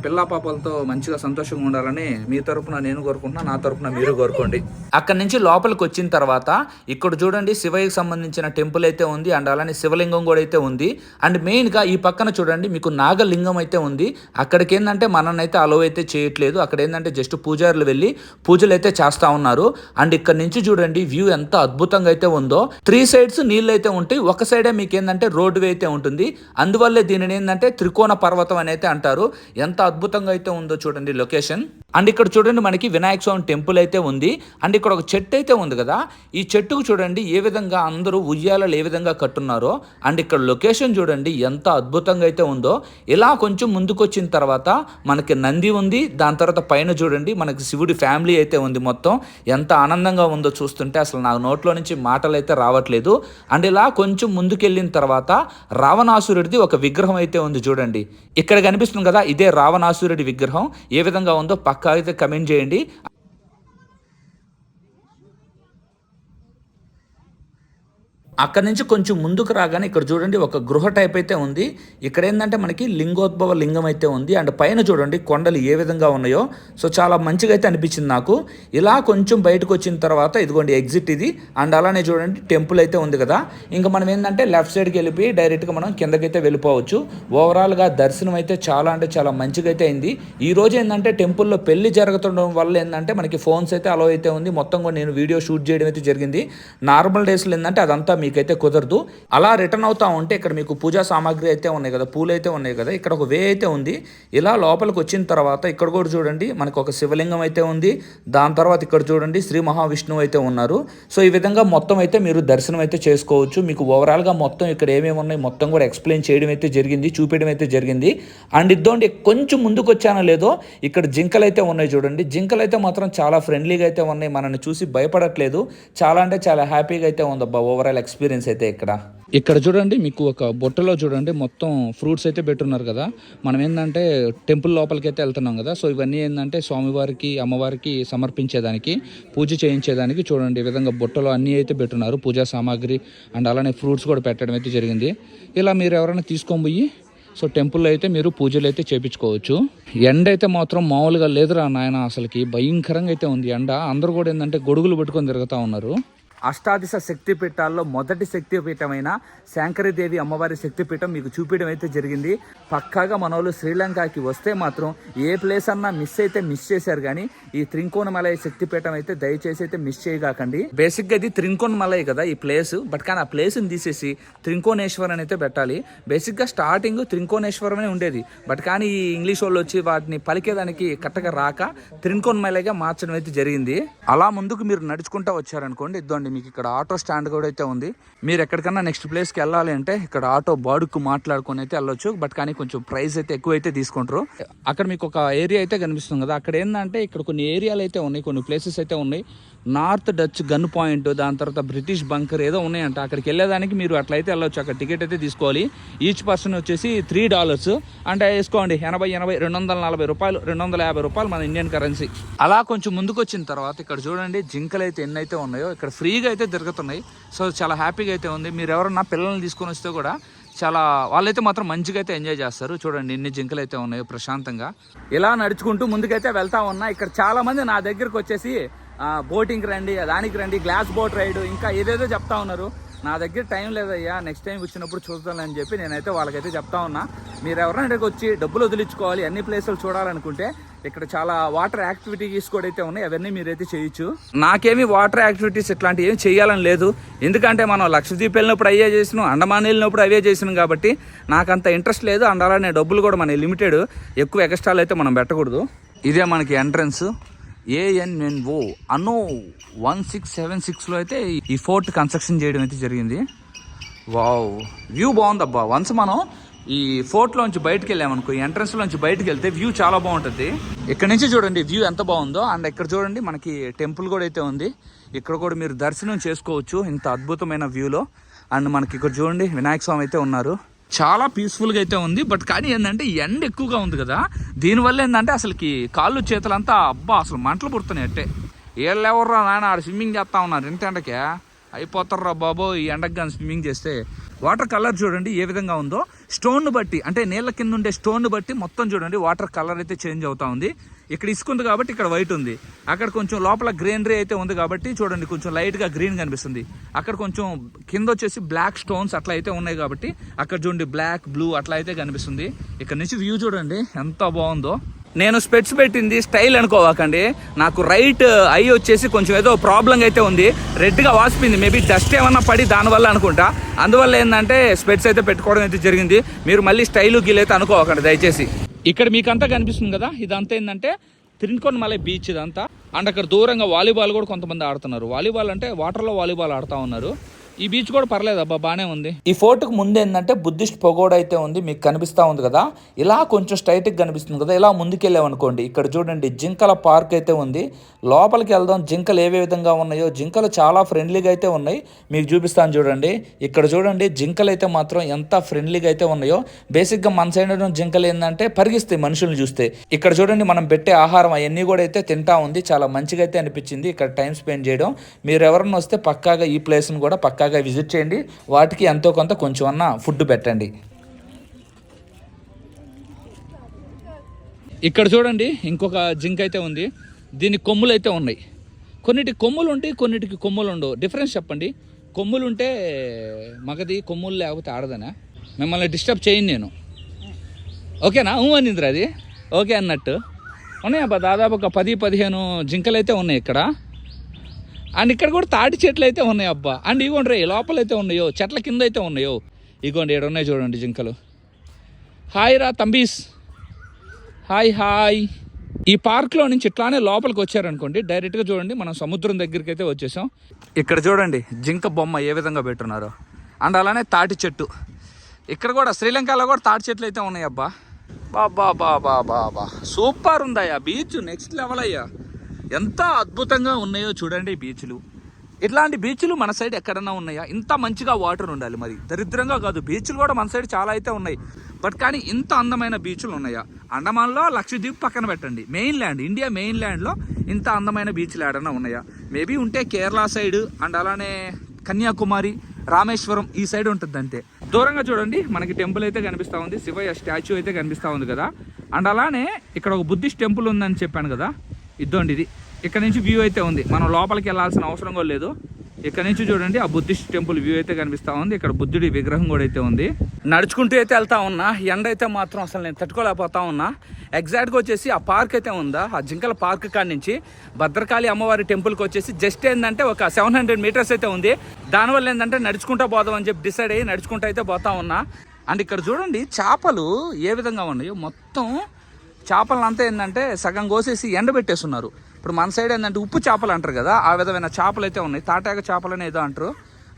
పిల్ల పాపలతో మంచిగా సంతోషంగా ఉండాలని మీ తరపున నేను కోరుకుంటున్నా, నా తరపున మీరు కోరుకోండి. అక్కడి నుంచి లోపలికి వచ్చిన తర్వాత ఇక్కడ చూడండి శివయ్యకి సంబంధించిన టెంపుల్ అయితే ఉంది. అండ్ అలానే శివలింగం కూడా అయితే ఉంది. అండ్ మెయిన్గా ఈ పక్కన చూడండి మీకు నాగలింగం అయితే ఉంది. అక్కడికి ఏంటంటే మనల్ని అయితే అలవ్ అయితే చేయట్లేదు. అక్కడ ఏంటంటే జస్ట్ పూజారులు వెళ్ళి పూజలు అయితే చేస్తూ ఉన్నారు. అండ్ ఇక్కడ నుంచి చూడండి వ్యూ ఎంత అద్భుతంగా అయితే ఉందో. 3 సైడ్స్ నీళ్ళు అయితే ఉంటాయి, ఒక సైడే మీకు ఏంటంటే రోడ్డు వే అయితే ఉంటుంది. అందువల్లే దీనిని ఏంటంటే త్రికోణ పర్వతం అని అయితే అంటారు. ఎంత అద్భుతంగా అయితే ఉందో చూడండి లొకేషన్. అండ్ ఇక్కడ చూడండి మనకి వినాయక స్వామి టెంపుల్ అయితే ఉంది. అండ్ ఇక్కడ ఒక చెట్టు అయితే ఉంది కదా, ఈ చెట్టుకు చూడండి ఏ విధంగా అందరూ ఉయ్యాలలు ఏ విధంగా కట్టున్నారో. అండ్ ఇక్కడ లొకేషన్ చూడండి ఎంత అద్భుతంగా అయితే ఉందో. ఇలా కొంచెం ముందుకు వచ్చిన తర్వాత మనకి నంది ఉంది, దాని తర్వాత పైన చూడండి మనకి శివుడి ఫ్యామిలీ అయితే ఉంది. మొత్తం ఎంత ఆనందంగా ఉందో చూస్తుంటే అసలు నాకు నోట్లో నుంచి మాటలు అయితే రావట్లేదు. అండ్ ఇలా కొంచెం ముందుకెళ్ళిన తర్వాత రావణాసురుడిది ఒక విగ్రహం అయితే ఉంది చూడండి. ఇక్కడ కనిపిస్తుంది కదా, ఇదే రావణాసురుడి విగ్రహం. ఏ విధంగా ఉందో పక్కా అయితే కమెంట్ చేయండి. అక్కడ నుంచి కొంచెం ముందుకు రాగానే ఇక్కడ చూడండి ఒక గృహ టైప్ అయితే ఉంది. ఇక్కడ ఏంటంటే మనకి లింగోద్భవ లింగం అయితే ఉంది. అండ్ పైన చూడండి కొండలు ఏ విధంగా ఉన్నాయో. సో చాలా మంచిగా అయితే అనిపించింది నాకు. ఇలా కొంచెం బయటకు వచ్చిన తర్వాత ఇదిగోండి ఎగ్జిట్ ఇది. అండ్ అలానే చూడండి టెంపుల్ అయితే ఉంది కదా. ఇంకా మనం ఏంటంటే లెఫ్ట్ సైడ్కి వెళ్ళిపోయి డైరెక్ట్గా మనం కిందకైతే వెళ్ళిపోవచ్చు. ఓవరాల్గా దర్శనం అయితే చాలా అంటే చాలా మంచిగా అయితే అయింది. ఈ రోజు ఏంటంటే టెంపుల్లో పెళ్లి జరుగుతుండడం వల్ల ఏంటంటే మనకి ఫోన్స్ అయితే అలో అయితే ఉంది. మొత్తం కూడా నేను వీడియో షూట్ చేయడం అయితే జరిగింది. నార్మల్ డేస్లో ఏంటంటే అదంతా మీకైతే కుదరదు. అలా రిటర్న్ అవుతా ఉంటే ఇక్కడ మీకు పూజా సామాగ్రి అయితే ఉన్నాయి కదా, పూలు అయితే ఉన్నాయి కదా, ఇక్కడ ఒక వే అయితే ఉంది. ఇలా లోపలికి వచ్చిన తర్వాత ఇక్కడ కూడా చూడండి మనకు ఒక శివలింగం అయితే ఉంది. దాని తర్వాత ఇక్కడ చూడండి శ్రీ మహావిష్ణువు అయితే ఉన్నారు. సో ఈ విధంగా మొత్తం అయితే మీరు దర్శనం అయితే చేసుకోవచ్చు. మీకు ఓవరాల్గా మొత్తం ఇక్కడ ఏమేమి ఉన్నాయి మొత్తం కూడా ఎక్స్ప్లెయిన్ చేయడం అయితే జరిగింది, చూపించడం అయితే జరిగింది. అండ్ ఇద్దండి కొంచెం ముందుకు వచ్చానో లేదో ఇక్కడ జింకలు అయితే ఉన్నాయి చూడండి. జింకలు అయితే మాత్రం చాలా ఫ్రెండ్లీగా అయితే ఉన్నాయి, మనల్ని చూసి భయపడట్లేదు. చాలా అంటే చాలా హ్యాపీగా అయితే ఉందబ్బా ఓవరాల్ ఎక్స్పీరియన్స్ అయితే. ఇక్కడ చూడండి మీకు ఒక బొట్టలో చూడండి మొత్తం ఫ్రూట్స్ అయితే పెట్టున్నారు కదా. మనం ఏంటంటే టెంపుల్ లోపలికి అయితే వెళ్తున్నాం కదా. సో ఇవన్నీ ఏంటంటే స్వామివారికి అమ్మవారికి సమర్పించేదానికి పూజ చేయించేదానికి చూడండి ఈ విధంగా బొట్టలో అన్నీ అయితే పెట్టున్నారు, పూజా సామాగ్రి. అండ్ అలానే ఫ్రూట్స్ కూడా పెట్టడం అయితే జరిగింది. ఇలా మీరు ఎవరైనా తీసుకొని పోయి సో టెంపుల్లో అయితే మీరు పూజలు అయితే చేయించుకోవచ్చు. ఎండ అయితే మాత్రం మామూలుగా లేదురా నాయన, అసలుకి భయంకరంగా అయితే ఉంది ఎండ. అందరూ కూడా ఏంటంటే గొడుగులు పెట్టుకొని తిరుగుతూ ఉన్నారు. అష్టాదశ శక్తిపీఠాల్లో మొదటి శక్తిపీఠమైన శాంకరీదేవి అమ్మవారి శక్తిపీఠం మీకు చూపించడం అయితే జరిగింది. పక్కాగా మన వాళ్ళు శ్రీలంకకి వస్తే మాత్రం ఏ ప్లేస్ అన్నా మిస్ చేశారు కానీ ఈ త్రింకోణమలై శక్తిపీఠం అయితే దయచేసి అయితే మిస్ చేయగాకండి. బేసిక్గా ఇది త్రింకోణమలై కదా ఈ ప్లేస్, బట్ కానీ ఆ ప్లేస్ని తీసేసి త్రింకోణేశ్వరం అయితే పెట్టాలి. బేసిక్గా స్టార్టింగ్ త్రింకోణేశ్వరమే ఉండేది, బట్ కానీ ఈ ఇంగ్లీష్ వాళ్ళు వచ్చి వాటిని పలికేదానికి కరెక్ట్గా రాక త్రింకోణమలైగా మార్చడం అయితే జరిగింది. అలా ముందుకు మీరు నడుచుకుంటూ వచ్చారనుకోండి, ఇద్దండి మీకు ఇక్కడ ఆటో స్టాండ్ కూడా అయితే ఉంది. మీరు ఎక్కడికన్నా నెక్స్ట్ ప్లేస్కి వెళ్ళాలి అంటే ఇక్కడ ఆటో బాడుకు మాట్లాడుకొని అయితే వెళ్ళొచ్చు, బట్ కానీ కొంచెం ప్రైస్ అయితే ఎక్కువ అయితే తీసుకుంటారు. అక్కడ మీకు ఒక ఏరియా అయితే కనిపిస్తుంది కదా, అక్కడ ఏంటంటే ఇక్కడ కొన్ని ఏరియాలు అయితే ఉన్నాయి, కొన్ని ప్లేసెస్ అయితే ఉన్నాయి. నార్త్ డచ్ గన్ పాయింట్, దాని తర్వాత బ్రిటిష్ బంకర్ ఏదో ఉన్నాయంట. అక్కడికి వెళ్ళేదానికి మీరు అట్లయితే వెళ్ళొచ్చు. అక్కడ టికెట్ అయితే తీసుకోవాలి. ఈచ్ పర్సన్ వచ్చేసి $3 అంటే వేసుకోండి 80 240 రూపాయలు, 250 రూపాయలు మన ఇండియన్ కరెన్సీ. అలా కొంచెం ముందుకు వచ్చిన తర్వాత ఇక్కడ చూడండి జింకలు అయితే ఎన్ని అయితే ఉన్నాయో ఇక్కడ ఫ్రీగా అయితే తిరుగుతున్నాయి. సో చాలా హ్యాపీగా అయితే ఉంది. మీరు ఎవరన్నా పిల్లల్ని తీసుకొని వస్తే కూడా చాలా వాళ్ళైతే మాత్రం మంచిగా అయితే ఎంజాయ్ చేస్తారు. చూడండి ఎన్ని జింకలు అయితే ఉన్నాయో ప్రశాంతంగా. ఇలా నడుచుకుంటూ ముందుకైతే వెళ్తా ఉన్నా. ఇక్కడ చాలా మంది నా దగ్గరకు వచ్చేసి బోటింగ్కి రండి, దానికి రండి, గ్లాస్ బోట్ రైడ్, ఇంకా ఏదేదో చెప్తా ఉన్నారు. నా దగ్గర టైం లేదయ్యా, నెక్స్ట్ టైం వచ్చినప్పుడు చూద్దామని చెప్పి నేనైతే వాళ్ళకైతే చెప్తా ఉన్నా. మీరు ఎవరైనా ఇక్కడికి వచ్చి డబ్బులు వదిలించుకోవాలి, అన్ని ప్లేసులు చూడాలనుకుంటే ఇక్కడ చాలా వాటర్ యాక్టివిటీస్ కూడా అయితే ఉన్నాయి, అవన్నీ మీరైతే చేయొచ్చు. నాకేమి వాటర్ యాక్టివిటీస్ ఇట్లాంటివి ఏమి చేయాలని లేదు, ఎందుకంటే మనం లక్షద్వీప్ వెళ్ళినప్పుడు అవే చేసినాం, అండమాన్ వెళ్ళినప్పుడు అవే చేసినాం కాబట్టి నాకు అంత ఇంట్రెస్ట్ లేదు. అండ్ అలానే డబ్బులు కూడా మన లిమిటెడ్, ఎక్కువ ఎక్స్ట్రాలు అయితే మనం పెట్టకూడదు. ఇదే మనకి ఎంట్రన్స్. ANNO అన్నో 1676లో అయితే ఈ ఫోర్ట్ కన్స్ట్రక్షన్ చేయడం అయితే జరిగింది. Wow, view బాగుందబ్బా. వన్స్ మనం ఈ ఫోర్ట్లోంచి బయటకు వెళ్ళామనుకో, ఈ ఎంట్రన్స్లోంచి బయటకు వెళ్తే వ్యూ చాలా బాగుంటుంది. ఇక్కడ నుంచి చూడండి వ్యూ ఎంత బాగుందో. అండ్ ఇక్కడ చూడండి మనకి టెంపుల్ కూడా అయితే ఉంది. ఇక్కడ కూడా మీరు దర్శనం చేసుకోవచ్చు ఇంత అద్భుతమైన వ్యూలో. అండ్ మనకి ఇక్కడ చూడండి వినాయక స్వామి అయితే ఉన్నారు. చాలా పీస్ఫుల్గా అయితే ఉంది. బట్ కానీ ఏంటంటే ఎండ ఎక్కువగా ఉంది కదా, దీనివల్ల ఏంటంటే అసలుకి కాళ్ళు చేతులంతా అబ్బా అసలు మంటలు పుడుతున్నాయి. అంటే ఏళ్ళు ఎవర్రా నాయన ఆడ స్విమ్మింగ్ చేస్తా ఉన్నారు, ఎంత ఎండకే అయిపోతారా బాబో ఈ ఎండకు కానీ స్విమ్మింగ్ చేస్తే. వాటర్ కలర్ చూడండి ఏ విధంగా ఉందో. స్టోన్ బట్టి అంటే నీళ్ళ కింద ఉండే స్టోన్ బట్టి మొత్తం చూడండి వాటర్ కలర్ అయితే చేంజ్ అవుతా ఉంది. ఇక్కడ ఇసుక ఉంది కాబట్టి ఇక్కడ వైట్ ఉంది, అక్కడ కొంచెం లోపల గ్రీనరీ అయితే ఉంది కాబట్టి చూడండి కొంచెం లైట్గా గ్రీన్ కనిపిస్తుంది. అక్కడ కొంచెం కింద వచ్చేసి బ్లాక్ స్టోన్స్ అట్లా అయితే ఉన్నాయి కాబట్టి అక్కడ చూడండి బ్లాక్ బ్లూ అట్లా అయితే కనిపిస్తుంది. ఇక్కడ నుంచి వ్యూ చూడండి ఎంత బాగుందో. నేను స్పెట్స్ పెట్టింది స్టైల్ అనుకోవాకండి, నాకు రైట్ ఐ వచ్చేసి కొంచెం ఏదో ప్రాబ్లం అయితే ఉంది, రెడ్గా వాసిపోయింది. మేబీ డస్ట్ ఏమన్నా పడి దానివల్ల అనుకుంటా. అందువల్ల ఏంటంటే స్పెట్స్ అయితే పెట్టుకోవడం అయితే జరిగింది. మీరు మళ్ళీ స్టైలు గీల్ అయితే అనుకోవాకండి దయచేసి. ఇక్కడ మీకంతా కనిపిస్తుంది కదా, ఇదంతా ఏంటంటే తిరుకొన్నమలై బీచ్ ఇదంతా. అండ్ అక్కడ దూరంగా వాలీబాల్ కూడా కొంతమంది ఆడుతున్నారు. వాలీబాల్ అంటే వాటర్లో వాలీబాల్ ఆడుతూ ఉన్నారు. ఈ బీచ్ కూడా పర్లేదు అబ్బా, బాగానే ఉంది. ఈ ఫోర్ట్కి ముందు ఏంటంటే బుద్ధిస్ట్ పగోడా అయితే ఉంది, మీకు కనిపిస్తూ ఉంది కదా. ఇలా కొంచెం స్ట్రైట్గా కనిపిస్తుంది కదా. ఇలా ముందుకెళ్ళామనుకోండి, ఇక్కడ చూడండి జింకల పార్క్ అయితే ఉంది. లోపలికి వెళ్దాం, జింకలు ఏ విధంగా ఉన్నాయో. జింకలు చాలా ఫ్రెండ్లీగా అయితే ఉన్నాయి, మీకు చూపిస్తాను చూడండి. ఇక్కడ చూడండి జింకలు అయితే మాత్రం ఎంత ఫ్రెండ్లీగా అయితే ఉన్నాయో. బేసిక్గా మన సైడ్ జింకలు ఏంటంటే పరిగిస్తాయి మనుషులను చూస్తే. ఇక్కడ చూడండి మనం పెట్టే ఆహారం అవన్నీ కూడా అయితే తింటా ఉంది. చాలా మంచిగా అయితే అనిపించింది ఇక్కడ టైం స్పెండ్ చేయడం. మీరు ఎవరన్నా వస్తే పక్కాగా ఈ ప్లేస్ని కూడా పక్కాగా విజిట్ చేయండి. వాటికి ఎంతో కొంత కొంచెం అన్న ఫుడ్ పెట్టండి. ఇక్కడ చూడండి ఇంకొక జింక అయితే ఉంది. దీని కొమ్ములు అయితే ఉన్నాయి. కొన్నిటికి కొమ్ములు ఉంటాయి, కొన్నిటికి కొమ్ములు ఉండవు. డిఫరెన్స్ చెప్పండి. కొమ్ములు ఉంటే మగది, కొమ్ములు లేకపోతే ఆడదనా? మిమ్మల్ని డిస్టర్బ్ చేయను నేను, ఓకేనా? అనిందిరా అది ఓకే అన్నట్టు. ఉన్నాయబ్బా దాదాపు ఒక 10-15 జింకలు అయితే ఉన్నాయి ఇక్కడ. అండ్ ఇక్కడ కూడా తాటి చెట్లు అయితే ఉన్నాయి అబ్బా. అండ్ ఇగోండి రే లోపలైతే ఉన్నాయో, చెట్ల కింద అయితే ఉన్నాయో. ఇగోండి ఇక్కడ ఉన్నాయి చూడండి జింకలు. హాయ్ రా తంబీస్, హాయ్ హాయ్. ఈ పార్క్లో నుంచి ఇట్లానే లోపలికి వచ్చారనుకోండి, డైరెక్ట్గా చూడండి మనం సముద్రం దగ్గరికి అయితే వచ్చేసాం. ఇక్కడ చూడండి జింక బొమ్మ ఏ విధంగా పెట్టున్నారు. అండ్ అలానే తాటి చెట్టు. ఇక్కడ కూడా శ్రీలంకలో కూడా తాటి చెట్లు అయితే ఉన్నాయి అబ్బా. బాబా బాబా బాబా సూపర్ ఉందయ్యా బీచ్, నెక్స్ట్ లెవెల్ అయ్యా. ఎంత అద్భుతంగా ఉన్నాయో చూడండి బీచ్లు. ఇట్లాంటి బీచ్లు మన సైడ్ ఎక్కడన్నా ఉన్నాయా? ఇంత మంచిగా వాటర్ ఉండాలి, మరి దరిద్రంగా కాదు. బీచ్లు కూడా మన సైడ్ చాలా అయితే ఉన్నాయి, బట్ కానీ ఇంత అందమైన బీచ్లు ఉన్నాయా? అండమాన్లో లక్షద్వీప్ పక్కన పెట్టండి, మెయిన్ ల్యాండ్, ఇండియా మెయిన్ ల్యాండ్లో ఇంత అందమైన బీచ్లు ఏడన్నా ఉన్నాయా? మేబీ ఉంటే కేరళ సైడ్ అండ్ అలానే కన్యాకుమారి, రామేశ్వరం ఈ సైడ్ ఉంటుంది అంతే. దూరంగా చూడండి మనకి టెంపుల్ అయితే కనిపిస్తూ ఉంది, శివయ్య స్టాచ్యూ అయితే కనిపిస్తూ ఉంది కదా. అండ్ అలానే ఇక్కడ ఒక బుద్ధిస్ట్ టెంపుల్ ఉందని చెప్పాను కదా, ఇద్దండి ఇది. ఇక్కడ నుంచి వ్యూ అయితే ఉంది, మనం లోపలికి వెళ్ళాల్సిన అవసరం కూడా లేదు. ఇక్కడ నుంచి చూడండి ఆ బుద్ధిస్ట్ టెంపుల్ వ్యూ అయితే కనిపిస్తూ ఉంది. ఇక్కడ బుద్ధుడి విగ్రహం కూడా అయితే ఉంది. నడుచుకుంటూ అయితే వెళ్తా ఉన్నా, ఎండ అయితే మాత్రం అసలు నేను తట్టుకోలేకపోతా ఉన్నా. ఎగ్జాక్ట్గా వచ్చేసి ఆ పార్క్ అయితే ఉందా, ఆ జింకల పార్క్ కాడి నుంచి భద్రకాళి అమ్మవారి టెంపుల్కి వచ్చేసి జస్ట్ ఏంటంటే ఒక 700 మీటర్స్ అయితే ఉంది. దానివల్ల ఏంటంటే నడుచుకుంటూ పోదాం అని చెప్పి డిసైడ్ అయ్యి నడుచుకుంటూ అయితే పోతా ఉన్నా. అండ్ ఇక్కడ చూడండి చేపలు ఏ విధంగా ఉన్నాయో. మొత్తం చేపలంతా ఏంటంటే సగం కోసేసి ఎండబెట్టేస్తున్నారు. ఇప్పుడు మన సైడ్ ఏంటంటే ఉప్పు చేపలు అంటారు కదా, ఆ విధమైన చేపలు అయితే ఉన్నాయి. తాటాక చేపలని ఏదో అంటారు.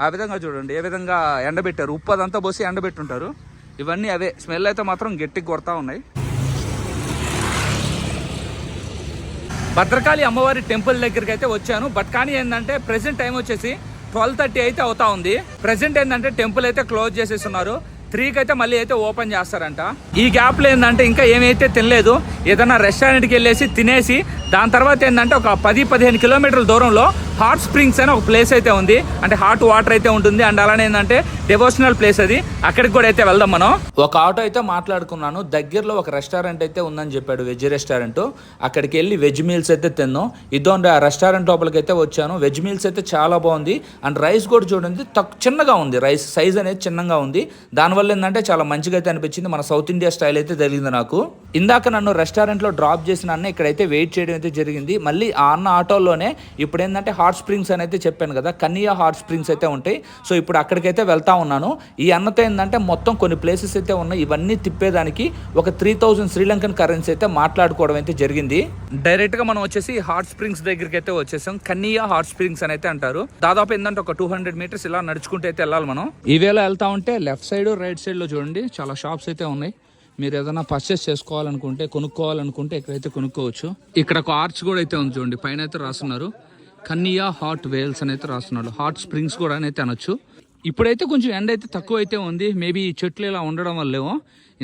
ఆ విధంగా చూడండి ఏ విధంగా ఎండబెట్టారు. ఉప్పు అదంతా పోసి ఎండబెట్టుంటారు. ఇవన్నీ అవే. స్మెల్ అయితే మాత్రం గట్టిగా కొడతా ఉన్నాయి. భద్రకాళి అమ్మవారి టెంపుల్ దగ్గరికి అయితే వచ్చాను. బట్ కానీ ఏంటంటే ప్రెసెంట్ టైం వచ్చేసి 12:30 అయితే అవుతా ఉంది. ప్రెసెంట్ ఏంటంటే టెంపుల్ అయితే క్లోజ్ చేసేస్తున్నారు. 3కి అయితే మళ్ళీ అయితే ఓపెన్ చేస్తారంట. ఈ గ్యాప్లో ఏంటంటే ఇంకా ఏమైతే తినలేదు, ఏదైనా రెస్టారెంట్కి వెళ్ళేసి తినేసి దాని తర్వాత ఏంటంటే ఒక 10-15 కిలోమీటర్ల దూరంలో హాట్ స్ప్రింగ్స్ అని ఒక ప్లేస్ అయితే ఉంది. అంటే హాట్ వాటర్ అయితే ఉంటుంది. అండ్ అలానే ఏంటంటే డివోషనల్ ప్లేస్ అది, అక్కడికి కూడా అయితే వెళ్దాం మనం. ఒక ఆటో అయితే మాట్లాడుకున్నాను, దగ్గరలో ఒక రెస్టారెంట్ అయితే ఉందని చెప్పాడు, వెజ్ రెస్టారెంట్. అక్కడికి వెళ్ళి వెజ్ మీల్స్ అయితే తిన్నాం. ఇదోండి ఆ రెస్టారెంట్ లోపలికి అయితే వచ్చాను. వెజ్ మీల్స్ అయితే చాలా బాగుంది. అండ్ రైస్ కూడా చూడండి చిన్నగా ఉంది, రైస్ సైజ్ అనేది చిన్నగా ఉంది. దానివల్ల ఏంటంటే చాలా మంచిగా అయితే అనిపించింది. మన సౌత్ ఇండియా స్టైల్ అయితే తెలిసింది నాకు. ఇందాక నన్ను రెస్టారెంట్లో డ్రాప్ చేసిన అన్న ఇక్కడైతే వెయిట్ చేయడం అయితే జరిగింది. మళ్ళీ ఆ అన్న ఆటోలోనే ఇప్పుడు ఏంటంటే హాట్ స్ప్రింగ్స్ అని అయితే చెప్పాను కదా, కన్యా హాట్ స్ప్రింగ్స్ అయితే ఉంటాయి. సో ఇప్పుడు అక్కడికైతే వెళ్తా ఉన్నాను. ఈ అన్నతో ఏంటంటే మొత్తం కొన్ని ప్లేసెస్ అయితే ఉన్నాయి. ఇవన్నీ తిప్పేదానికి ఒక 3000 శ్రీలంకన్ కరెన్సీ అయితే మాట్లాడుకోవడం అయితే జరిగింది. డైరెక్ట్గా మనం వచ్చేసి హాట్ స్ప్రింగ్స్ దగ్గరికి అయితే వచ్చేసాం. కన్యా హాట్ స్ప్రింగ్స్ అని అయితే అంటారు. దాదాపు ఏంటంటే ఒక 200 మీటర్స్ ఇలా నడుచుకుంటూ అయితే వెళ్ళాలి మనం. ఈ వేళ వెళ్తా ఉంటే లెఫ్ట్ సైడ్ రైట్ సైడ్లో చూడండి చాలా షాప్స్ అయితే ఉన్నాయి. మీరు ఏదైనా పర్చేస్ చేసుకోవాలనుకుంటే, కొనుక్కోవాలనుకుంటే ఇక్కడైతే కొనుక్కోవచ్చు. ఇక్కడ ఒక ఆర్చ్ కూడా అయితే ఉంది చూడండి, పైన అయితే రాస్తున్నారు కన్యా హాట్ వేల్స్ అని అయితే రాస్తున్నాడు. హాట్ స్ప్రింగ్స్ కూడా అయితే అనొచ్చు. ఇప్పుడైతే కొంచెం ఎండ అయితే తక్కువ అయితే ఉంది. మేబీ ఈ చెట్లు ఇలా ఉండడం వల్లేమో.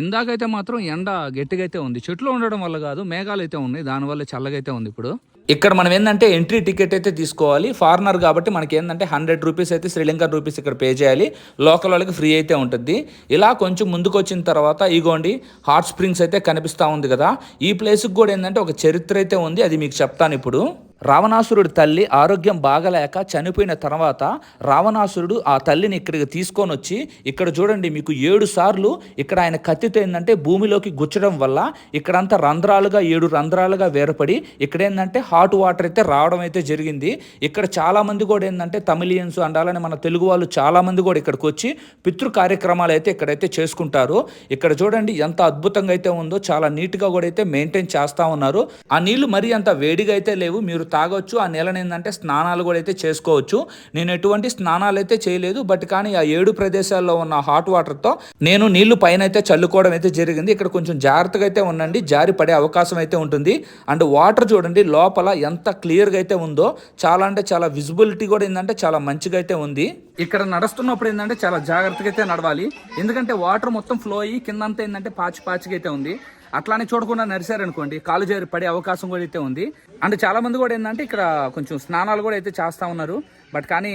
ఇందాకైతే మాత్రం ఎండ గట్టిగా అయితే ఉంది. చెట్లు ఉండడం వల్ల కాదు, మేఘాలు అయితే ఉన్నాయి, దానివల్ల చల్లగా అయితే ఉంది. ఇప్పుడు ఇక్కడ మనం ఏంటంటే ఎంట్రీ టికెట్ అయితే తీసుకోవాలి. ఫారినర్ కాబట్టి మనకి ఏంటంటే 100 రూపీస్ అయితే శ్రీలంకన్ రూపీస్ ఇక్కడ పే చేయాలి. లోకల్ వాళ్ళకి ఫ్రీ అయితే ఉంటుంది. ఇలా కొంచెం ముందుకు వచ్చిన తర్వాత ఇగోండి హాట్ స్ప్రింగ్స్ అయితే కనిపిస్తూ ఉంది కదా. ఈ ప్లేస్కి కూడా ఏంటంటే ఒక చరిత్ర అయితే ఉంది, అది మీకు చెప్తాను ఇప్పుడు. రావణాసురుడి తల్లి ఆరోగ్యం బాగలేక చనిపోయిన తర్వాత రావణాసురుడు ఆ తల్లిని ఇక్కడికి తీసుకొని వచ్చి ఇక్కడ చూడండి మీకు 7 సార్లు ఇక్కడ ఆయన కత్తితో ఏంటంటే భూమిలోకి గుచ్చడం వల్ల ఇక్కడంతా రంధ్రాలుగా 7 రంధ్రాలుగా వేరపడి ఇక్కడ ఏంటంటే హాట్ వాటర్ అయితే రావడం అయితే జరిగింది. ఇక్కడ చాలా మంది కూడా ఏంటంటే తమిళియన్స్ అండాలని మన తెలుగు వాళ్ళు చాలా మంది కూడా ఇక్కడికి వచ్చి పితృ కార్యక్రమాలు అయితే ఇక్కడైతే చేసుకుంటారు. ఇక్కడ చూడండి ఎంత అద్భుతంగా అయితే ఉందో, చాలా నీట్గా కూడా అయితే మెయింటైన్ చేస్తూ ఉన్నారు. ఆ నీళ్లు మరీ అంత వేడిగా అయితే లేవు, మీరు తాగొచ్చు. ఆ నీళ్ళని ఏంటంటే స్నానాలు కూడా అయితే చేసుకోవచ్చు. నేను ఎటువంటి స్నానాలు అయితే చేయలేదు, బట్ కానీ ఆ 7 ప్రదేశాల్లో ఉన్న హాట్ వాటర్తో నేను నీళ్లు పైన అయితే చల్లుకోవడం అయితే జరిగింది. ఇక్కడ కొంచెం జాగ్రత్తగా అయితే ఉండండి, జారి పడే అవకాశం అయితే ఉంటుంది. అండ్ వాటర్ చూడండి లోపల ఎంత క్లియర్గా అయితే ఉందో, చాలా అంటే చాలా విజిబిలిటీ కూడా ఏంటంటే చాలా మంచిగా అయితే ఉంది. ఇక్కడ నడుస్తున్నప్పుడు ఏంటంటే చాలా జాగ్రత్తగా అయితే నడవాలి, ఎందుకంటే వాటర్ మొత్తం ఫ్లో అయ్యి కిందంతా ఏంటంటే పాచిగా అయితే ఉంది. అట్లానే చూడకుండా నడిచారనుకోండి కాలు జారి పడే అవకాశం కూడా అయితే ఉంది. అండ్ చాలా మంది కూడా ఏంటంటే ఇక్కడ కొంచెం స్నానాలు కూడా అయితే చేస్తూ ఉన్నారు, బట్ కానీ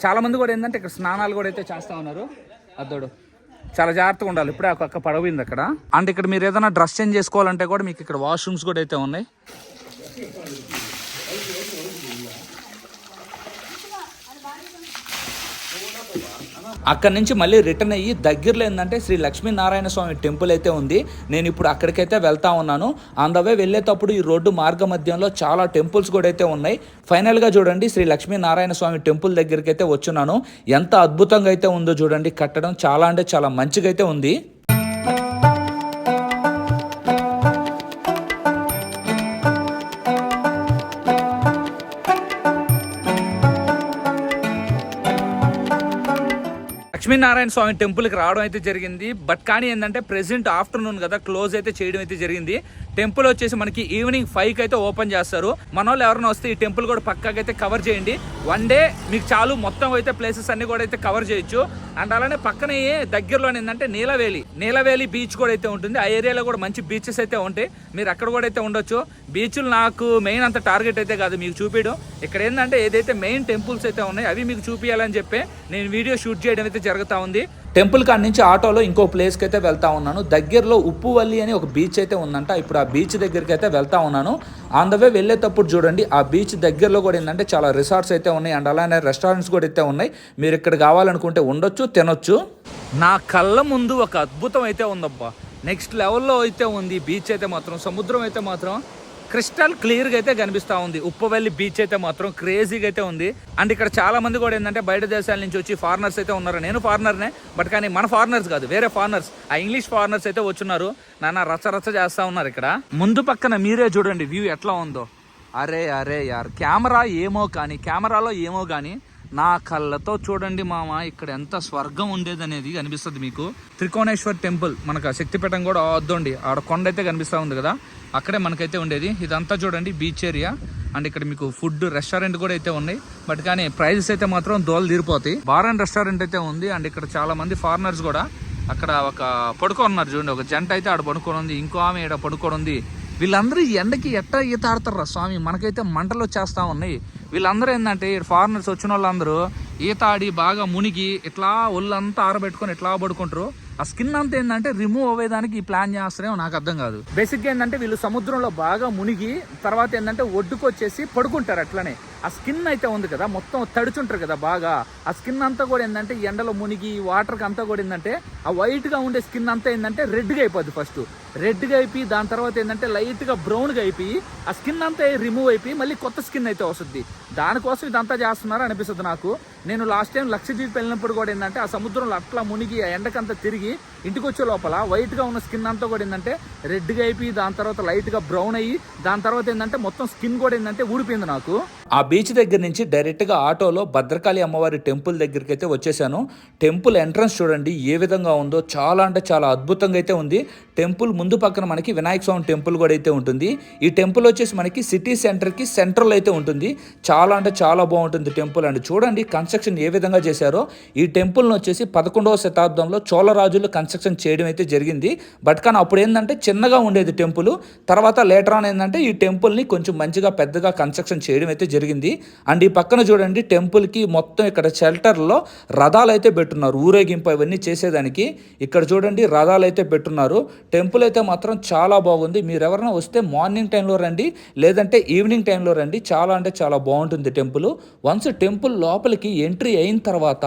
చాలా మంది కూడా ఏంటంటే ఇక్కడ స్నానాలు కూడా అయితే చేస్తూ ఉన్నారు. అద్దోడు చాలా జాగ్రత్తగా ఉండాలి. ఇప్పుడే ఒక పడవింది అక్కడ. అండ్ ఇక్కడ మీరు ఏదైనా డ్రెస్ చేంజ్ చేసుకోవాలంటే కూడా మీకు ఇక్కడ వాష్రూమ్స్ కూడా అయితే ఉన్నాయి. అక్కడ నుంచి మళ్ళీ రిటర్న్ అయ్యి దగ్గరలో ఏంటంటే శ్రీ లక్ష్మీనారాయణ స్వామి టెంపుల్ అయితే ఉంది. నేను ఇప్పుడు అక్కడికైతే వెళ్తా ఉన్నాను. ఆన్ ద వే వెళ్ళేటప్పుడు ఈ రోడ్డు మార్గ మధ్యంలో చాలా టెంపుల్స్ కూడా అయితే ఉన్నాయి. ఫైనల్గా చూడండి శ్రీ లక్ష్మీనారాయణ స్వామి టెంపుల్ దగ్గరికి అయితే వచ్చున్నాను. ఎంత అద్భుతంగా అయితే ఉందో చూడండి, కట్టడం చాలా అంటే చాలా మంచిగా అయితే ఉంది. లక్ష్మీనారాయణ స్వామి టెంపుల్కి రావడం అయితే జరిగింది, బట్ కానీ ఏంటంటే ప్రెసెంట్ ఆఫ్టర్నూన్ కదా క్లోజ్ అయితే చేయడం అయితే జరిగింది. టెంపుల్ వచ్చేసి మనకి ఈవినింగ్ 5కి అయితే ఓపెన్ చేస్తారు. మన వాళ్ళు ఎవరైనా వస్తే ఈ టెంపుల్ కూడా పక్కాగా అయితే కవర్ చేయండి. వన్ డే మీకు చాలు, మొత్తం అయితే ప్లేసెస్ అన్ని కూడా అయితే కవర్ చేయొచ్చు. అండ్ అలానే పక్కనే దగ్గరలో ఏంటంటే నీలవేలి బీచ్ కూడా అయితే ఉంటుంది. ఆ ఏరియాలో కూడా మంచి బీచెస్ అయితే ఉంటాయి, మీరు అక్కడ కూడా అయితే ఉండొచ్చు. బీచ్లు నాకు మెయిన్ అంత టార్గెట్ అయితే కాదు మీకు చూపించడం. ఇక్కడ ఏంటంటే ఏదైతే మెయిన్ టెంపుల్స్ అయితే ఉన్నాయి అవి మీకు చూపించాలని చెప్పి నేను వీడియో షూట్ చేయడం అయితే జరుగుతూ ఉంది. టెంపుల్ కాడ నుంచి ఆటోలో ఇంకో ప్లేస్కి అయితే వెళ్తా ఉన్నాను. దగ్గరలో ఉప్పువల్లి అని ఒక బీచ్ అయితే ఉందంట. ఇప్పుడు ఆ బీచ్ దగ్గరికి అయితే వెళ్తా ఉన్నాను. ఆన్ ద వే వెళ్ళేటప్పుడు చూడండి ఆ బీచ్ దగ్గరలో కూడా ఏంటంటే చాలా రిసార్ట్స్ అయితే ఉన్నాయి, అండ్ అలానే రెస్టారెంట్స్ కూడా అయితే ఉన్నాయి. మీరు ఇక్కడ కావాలనుకుంటే ఉండొచ్చు, తినొచ్చు. నా కళ్ళ ముందు ఒక అద్భుతం అయితే ఉందబ్బా, నెక్స్ట్ లెవెల్లో అయితే ఉంది. బీచ్ అయితే మాత్రం, సముద్రం అయితే మాత్రం క్రిస్టల్ క్లియర్గా అయితే కనిపిస్తూ ఉంది. ఉప్పవెల్లి బీచ్ అయితే మాత్రం క్రేజీగా అయితే ఉంది. అండ్ ఇక్కడ చాలా మంది కూడా ఏంటంటే బయట దేశాల నుంచి వచ్చి ఫారినర్స్ అయితే ఉన్నారు. నేను ఫారినర్నే, బట్ కానీ మన ఫారినర్స్ కాదు, వేరే ఫారినర్స్, ఆ ఇంగ్లీష్ ఫారినర్స్ అయితే వచ్చున్నారు. నాన్న రచ్చ చేస్తూ ఉన్నారు. ఇక్కడ ముందు పక్కన మీరే చూడండి వ్యూ ఎట్లా ఉందో. అరే యార్ కెమెరాలో ఏమో కానీ నా కళ్ళతో చూడండి మామ, ఇక్కడ ఎంత స్వర్గం ఉండేది అనేది కనిపిస్తుంది మీకు. త్రికోణేశ్వర్ టెంపుల్ మనకు శక్తిపీఠం కూడా వద్దండి, ఆడ కొండ అయితే కనిపిస్తూ ఉంది కదా, అక్కడే మనకైతే ఉండేది. ఇదంతా చూడండి బీచ్ ఏరియా. అండ్ ఇక్కడ మీకు ఫుడ్ రెస్టారెంట్ కూడా అయితే ఉన్నాయి, బట్ కానీ ప్రైజెస్ అయితే మాత్రం దోలు తీరిపోతాయి. బార్ అండ్ రెస్టారెంట్ అయితే ఉంది. అండ్ ఇక్కడ చాలా మంది ఫారినర్స్ కూడా అక్కడ ఒక పడుకొని ఉన్నారు చూడండి, ఒక జంట అయితే ఆడ పడుకొని ఉంది, ఇంకో ఆమె ఇక్కడ పడుకొని ఉంది. వీళ్ళందరూ ఎండకి ఎట్లా ఈత ఆడతారా స్వామి, మనకైతే మంటలు వచ్చేస్తా ఉన్నాయి. వీళ్ళందరూ ఏంటంటే ఫారినర్స్ వచ్చిన వాళ్ళందరూ ఈత ఆడి బాగా మునిగి ఇట్లా ఒళ్ళంతా ఆరబెట్టుకొని ఇట్లా పడుకుంటారు. ఆ స్కిన్ అంతా ఏంటంటే రిమూవ్ అవ్వేదానికి ఈ ప్లాన్ చేస్తారేమో నాకు అర్థం కాదు. బేసిక్గా ఏంటంటే వీళ్ళు సముద్రంలో బాగా మునిగి తర్వాత ఏంటంటే ఒడ్డుకు వచ్చేసి పడుకుంటారు. అట్లనే ఆ స్కిన్ అయితే ఉంది కదా మొత్తం తడుచుంటారు కదా బాగా, ఆ స్కిన్ అంతా కూడా ఏంటంటే ఎండలో మునిగి వాటర్కి అంతా కూడా ఏంటంటే ఆ వైట్గా ఉండే స్కిన్ అంతా ఏంటంటే రెడ్గా అయిపోద్ది. ఫస్ట్ రెడ్గా అయిపోయి దాని తర్వాత ఏంటంటే లైట్గా బ్రౌన్గా అయిపోయి ఆ స్కిన్ అంతా రిమూవ్ అయిపోయి మళ్ళీ కొత్త స్కిన్ అయితే వస్తుంది. దానికోసం ఇదంతా చేస్తున్నారు అనిపిస్తుంది నాకు. నేను లాస్ట్ టైం లక్షద్వీప్ వెళ్ళినప్పుడు కూడా ఏంటంటే ఆ సముద్రంలో అట్లా మునిగి ఆ ఎండకంతా తిరిగి ఇంటికి వచ్చే లోపల వైట్గా ఉన్న స్కిన్ అంతా కూడా ఏంటంటే రెడ్గా అయిపోయి దాని తర్వాత లైట్గా బ్రౌన్ అయ్యి దాని తర్వాత ఏంటంటే మొత్తం స్కిన్ కూడా ఏంటంటే ఊడిపోయింది నాకు. ఆ బీచ్ దగ్గర నుంచి డైరెక్ట్గా ఆటోలో భద్రకాళి అమ్మవారి టెంపుల్ దగ్గరికి అయితే వచ్చేసాను. టెంపుల్ ఎంట్రన్స్ చూడండి ఏ విధంగా ఉందో, చాలా అంటే చాలా అద్భుతంగా అయితే ఉంది. టెంపుల్ ముందు పక్కన మనకి వినాయక స్వామి టెంపుల్ కూడా అయితే ఉంటుంది. ఈ టెంపుల్ వచ్చేసి మనకి సిటీ సెంటర్కి సెంట్రల్ అయితే ఉంటుంది. చాలా అంటే చాలా బాగుంటుంది టెంపుల్. అండ్ చూడండి కన్స్ట్రక్షన్ ఏ విధంగా చేశారో. ఈ టెంపుల్ని వచ్చేసి 11వ శతాబ్దంలో చోళరాజులు కన్స్ట్రక్షన్ చేయడం అయితే జరిగింది. బట్ కానీ అప్పుడు ఏంటంటే చిన్నగా ఉండేది టెంపుల్. తర్వాత లేటర్ ఆన్ ఏంటంటే ఈ టెంపుల్ని కొంచెం మంచిగా పెద్దగా కన్స్ట్రక్షన్ చేయడం అయితే జరిగింది. అండ్ ఈ పక్కన చూడండి టెంపుల్కి మొత్తం ఇక్కడ షెల్టర్లో రథాలు అయితే పెట్టున్నారు, ఊరేగింపు అవన్నీ చేసేదానికి. ఇక్కడ చూడండి రథాలు అయితే పెట్టున్నారు. టెంపుల్ అయితే మాత్రం చాలా బాగుంది. మీరు ఎవరైనా వస్తే మార్నింగ్ టైంలో రండి, లేదంటే ఈవినింగ్ టైంలో రండి. చాలా అంటే చాలా బాగుంటుంది టెంపుల్. వన్స్ టెంపుల్ లోపలికి ఎంట్రీ అయిన తర్వాత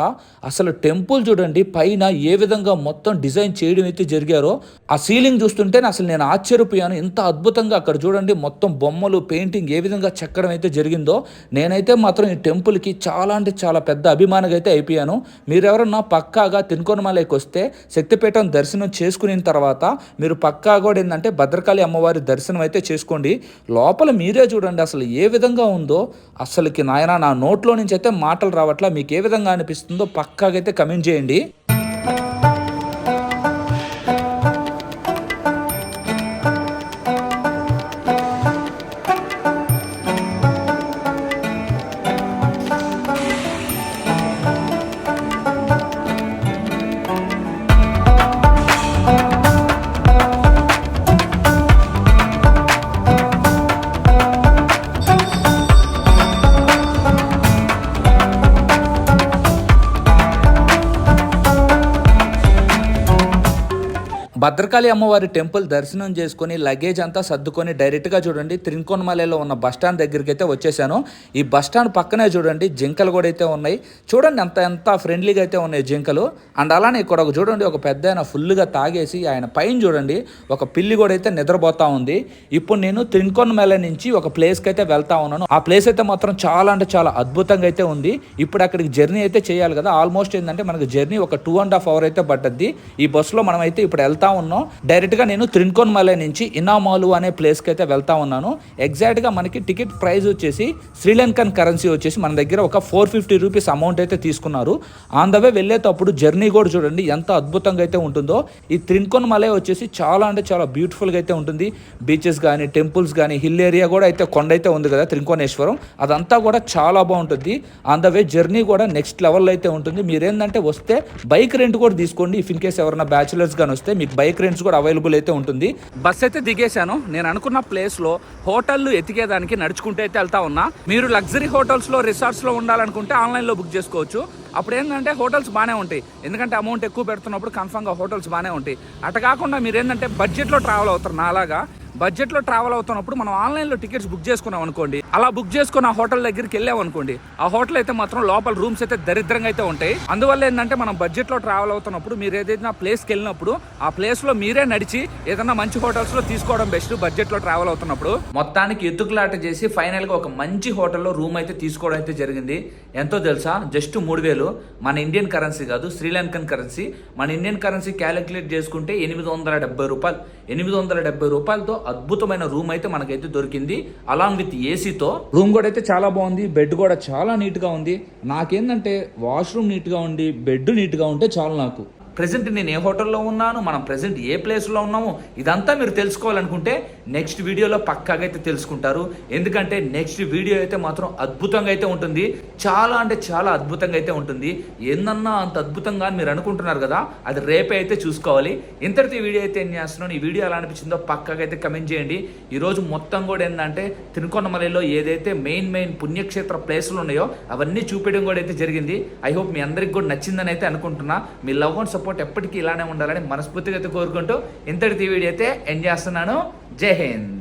అసలు టెంపుల్ చూడండి పైన ఏ విధంగా మొత్తం డిజైన్ చేయడం అయితే జరిగారో ఆ సీలింగ్ చూస్తుంటే అసలు నేను ఆశ్చర్యపోయాను. ఇంత అద్భుతంగా అక్కడ చూడండి మొత్తం బొమ్మలు పెయింటింగ్ ఏ విధంగా చెక్కడం అయితే జరిగిందో. నేనైతే మాత్రం ఈ టెంపుల్కి చాలా అంటే చాలా పెద్ద అభిమానిగా అయితే అయిపోయాను. మీరెవరన్నా పక్కాగా తిరుకోనమలైకి వస్తే శక్తిపీఠం దర్శనం చేసుకున్న తర్వాత మీరు పక్కా కూడా ఏంటంటే భద్రకాళి అమ్మవారి దర్శనం అయితే చేసుకోండి. లోపల మీరే చూడండి అసలు ఏ విధంగా ఉందో. అసలుకి నాయన నా నోట్లో నుంచి అయితే మాటలు రావట్లా. మీకు ఏ విధంగా అనిపిస్తుందో పక్కాగా అయితే కమెంట్ చేయండి. భద్రకాళి అమ్మవారి టెంపుల్ దర్శనం చేసుకుని లగేజ్ అంతా సర్దుకొని డైరెక్ట్గా చూడండి తిరుకోనమలలో ఉన్న బస్టాండ్ దగ్గరికి అయితే వచ్చేసాను. ఈ బస్టాండ్ పక్కనే చూడండి జింకలు కూడా అయితే ఉన్నాయి. చూడండి ఎంత ఫ్రెండ్లీగా అయితే ఉన్నాయి జింకలు. అండ్ అలానే ఇక్కడ ఒక చూడండి ఒక పెద్ద ఆయన ఫుల్గా తాగేసి ఆయన పైన చూడండి ఒక పిల్లి కూడా అయితే నిద్రపోతా ఉంది. ఇప్పుడు నేను తిరుకోనమల నుంచి ఒక ప్లేస్కి అయితే వెళ్తా ఉన్నాను. ఆ ప్లేస్ అయితే మాత్రం చాలా అంటే చాలా అద్భుతంగా అయితే ఉంది. ఇప్పుడు అక్కడికి జర్నీ అయితే చేయాలి కదా. ఆల్మోస్ట్ ఏంటంటే మనకు జర్నీ ఒక 2.5 hours అయితే పట్టద్ది. ఈ బస్సులో మనం అయితే ఇప్పుడు వెళ్తా ఉన్నాం. డైరెక్ట్ గా నేను తిరుకోనమల నుంచి ఇనామాలు అనే ప్లేస్ కి అయితే వెళ్తా ఉన్నాను. ఎగ్జాక్ట్ గా మనకి టికెట్ ప్రైస్ వచ్చేసి శ్రీలంకన్ కరెన్సీ వచ్చేసి మన దగ్గర ఒక 450 రూపీస్ అమౌంట్ అయితే తీసుకున్నారు. ఆన్ ద వే వెళ్ళేటప్పుడు జర్నీ కూడా చూడండి ఎంత అద్భుతంగా అయితే ఉంటుందో. ఈ తిరుకోనమల వచ్చేసి చాలా అంటే చాలా బ్యూటిఫుల్ గా అయితే ఉంటుంది. బీచెస్ కానీ టెంపుల్స్ కానీ హిల్ ఏరియా కూడా అయితే కొండ అయితే ఉంది కదా త్రికోణేశ్వరం, అదంతా కూడా చాలా బాగుంటుంది. ఆన్ ద వే జర్నీ కూడా నెక్స్ట్ లెవెల్లో అయితే ఉంటుంది. మీరేంటంటే వస్తే బైక్ రెంట్ కూడా తీసుకోండి. ఇఫ్ ఇన్ కేస్ ఎవరైనా బ్యాచులర్స్ కానీ వస్తే మీకు బైక్ రెంట్స్ కూడా అవైలబుల్ అయితే ఉంటుంది. బస్ అయితే దిగేశాను. నేను అనుకున్న ప్లేస్ లో హోటళ్లు ఎతికేదానికి నడుచుకుంటూ అయితే వెళ్తా ఉన్నా. మీరు లగ్జరీ హోటల్స్ లో రిసార్ట్స్ లో ఉండాలనుకుంటే ఆన్లైన్ లో బుక్ చేసుకోవచ్చు. అప్పుడు ఏంటంటే హోటల్స్ బాగానే ఉంటాయి, ఎందుకంటే అమౌంట్ ఎక్కువ పెడుతున్నప్పుడు కన్ఫర్మ్గా హోటల్స్ బాగానే ఉంటాయి. అటు కాకుండా మీరు ఏంటంటే బడ్జెట్లో ట్రావెల్ అవుతారు నాలాగా. బడ్జెట్లో ట్రావెల్ అవుతున్నప్పుడు మనం ఆన్లైన్లో టికెట్స్ బుక్ చేసుకున్నాం అనుకోండి, అలా బుక్ చేసుకుని ఆ హోటల్ దగ్గరికి వెళ్ళాం అనుకోండి, ఆ హోటల్ అయితే మాత్రం లోపల రూమ్స్ అయితే దరిద్రంగా అయితే ఉంటాయి. అందువల్ల ఏంటంటే మనం బడ్జెట్లో ట్రావెల్ అవుతున్నప్పుడు మీరు ఏదైనా ప్లేస్కి వెళ్ళినప్పుడు ఆ ప్లేస్లో మీరే నడిచి ఏదైనా మంచి హోటల్స్లో తీసుకోవడం బెస్ట్. బడ్జెట్లో ట్రావెల్ అవుతున్నప్పుడు మొత్తానికి ఎత్తుకులాట చేసి ఫైనల్గా ఒక మంచి హోటల్లో రూమ్ అయితే తీసుకోవడం అయితే జరిగింది. ఎంతో తెలుసా, జస్ట్ 3000. మన ఇండియన్ కరెన్సీ కాదు, శ్రీలంకన్ కరెన్సీ. మన ఇండియన్ కరెన్సీ క్యాలిక్యులేట్ చేసుకుంటే 870 రూపాయలు. 870 రూపాయలతో అద్భుతమైన రూమ్ అయితే మనకైతే దొరికింది, అలాంగ్ విత్ ఏసీతో. రూమ్ కూడా అయితే చాలా బాగుంది. బెడ్ కూడా చాలా నీట్గా ఉంది. నాకేందంటే వాష్రూమ్ నీట్గా ఉండి బెడ్ నీట్గా ఉంటే చాలు నాకు. ప్రెసెంట్ నేను ఏ హోటల్లో ఉన్నాను, మనం ప్రెసెంట్ ఏ ప్లేస్లో ఉన్నాము, ఇదంతా మీరు తెలుసుకోవాలనుకుంటే నెక్స్ట్ వీడియోలో పక్కాగా అయితే తెలుసుకుంటారు. ఎందుకంటే నెక్స్ట్ వీడియో అయితే మాత్రం అద్భుతంగా అయితే ఉంటుంది. చాలా అంటే చాలా అద్భుతంగా అయితే ఉంటుంది. ఏందన్నా అంత అద్భుతంగా అని మీరు అనుకుంటున్నారు కదా, అది రేపే అయితే చూసుకోవాలి. ఇంతటితో ఈ వీడియో అయితే ఏం చేస్తున్నాను, ఈ వీడియో ఎలా అనిపించిందో పక్కాగా అయితే కమెంట్ చేయండి. ఈరోజు మొత్తం కూడా ఏంటంటే తిరుకోనమలలో ఏదైతే మెయిన్ పుణ్యక్షేత్ర ప్లేసులు ఉన్నాయో అవన్నీ చూపించడం కూడా అయితే జరిగింది. ఐ హోప్ మీ అందరికి కూడా నచ్చిందని అయితే అనుకుంటున్నా. మీ లవ్ అండ్ సపోర్ట్ ఎప్పటికీ ఇలానే ఉండాలని మనస్ఫూర్తిగా అయితే కోరుకుంటూ ఇంతటితో ఈ వీడియో అయితే ఎండ్ చేస్తున్నాను. జై హింద్.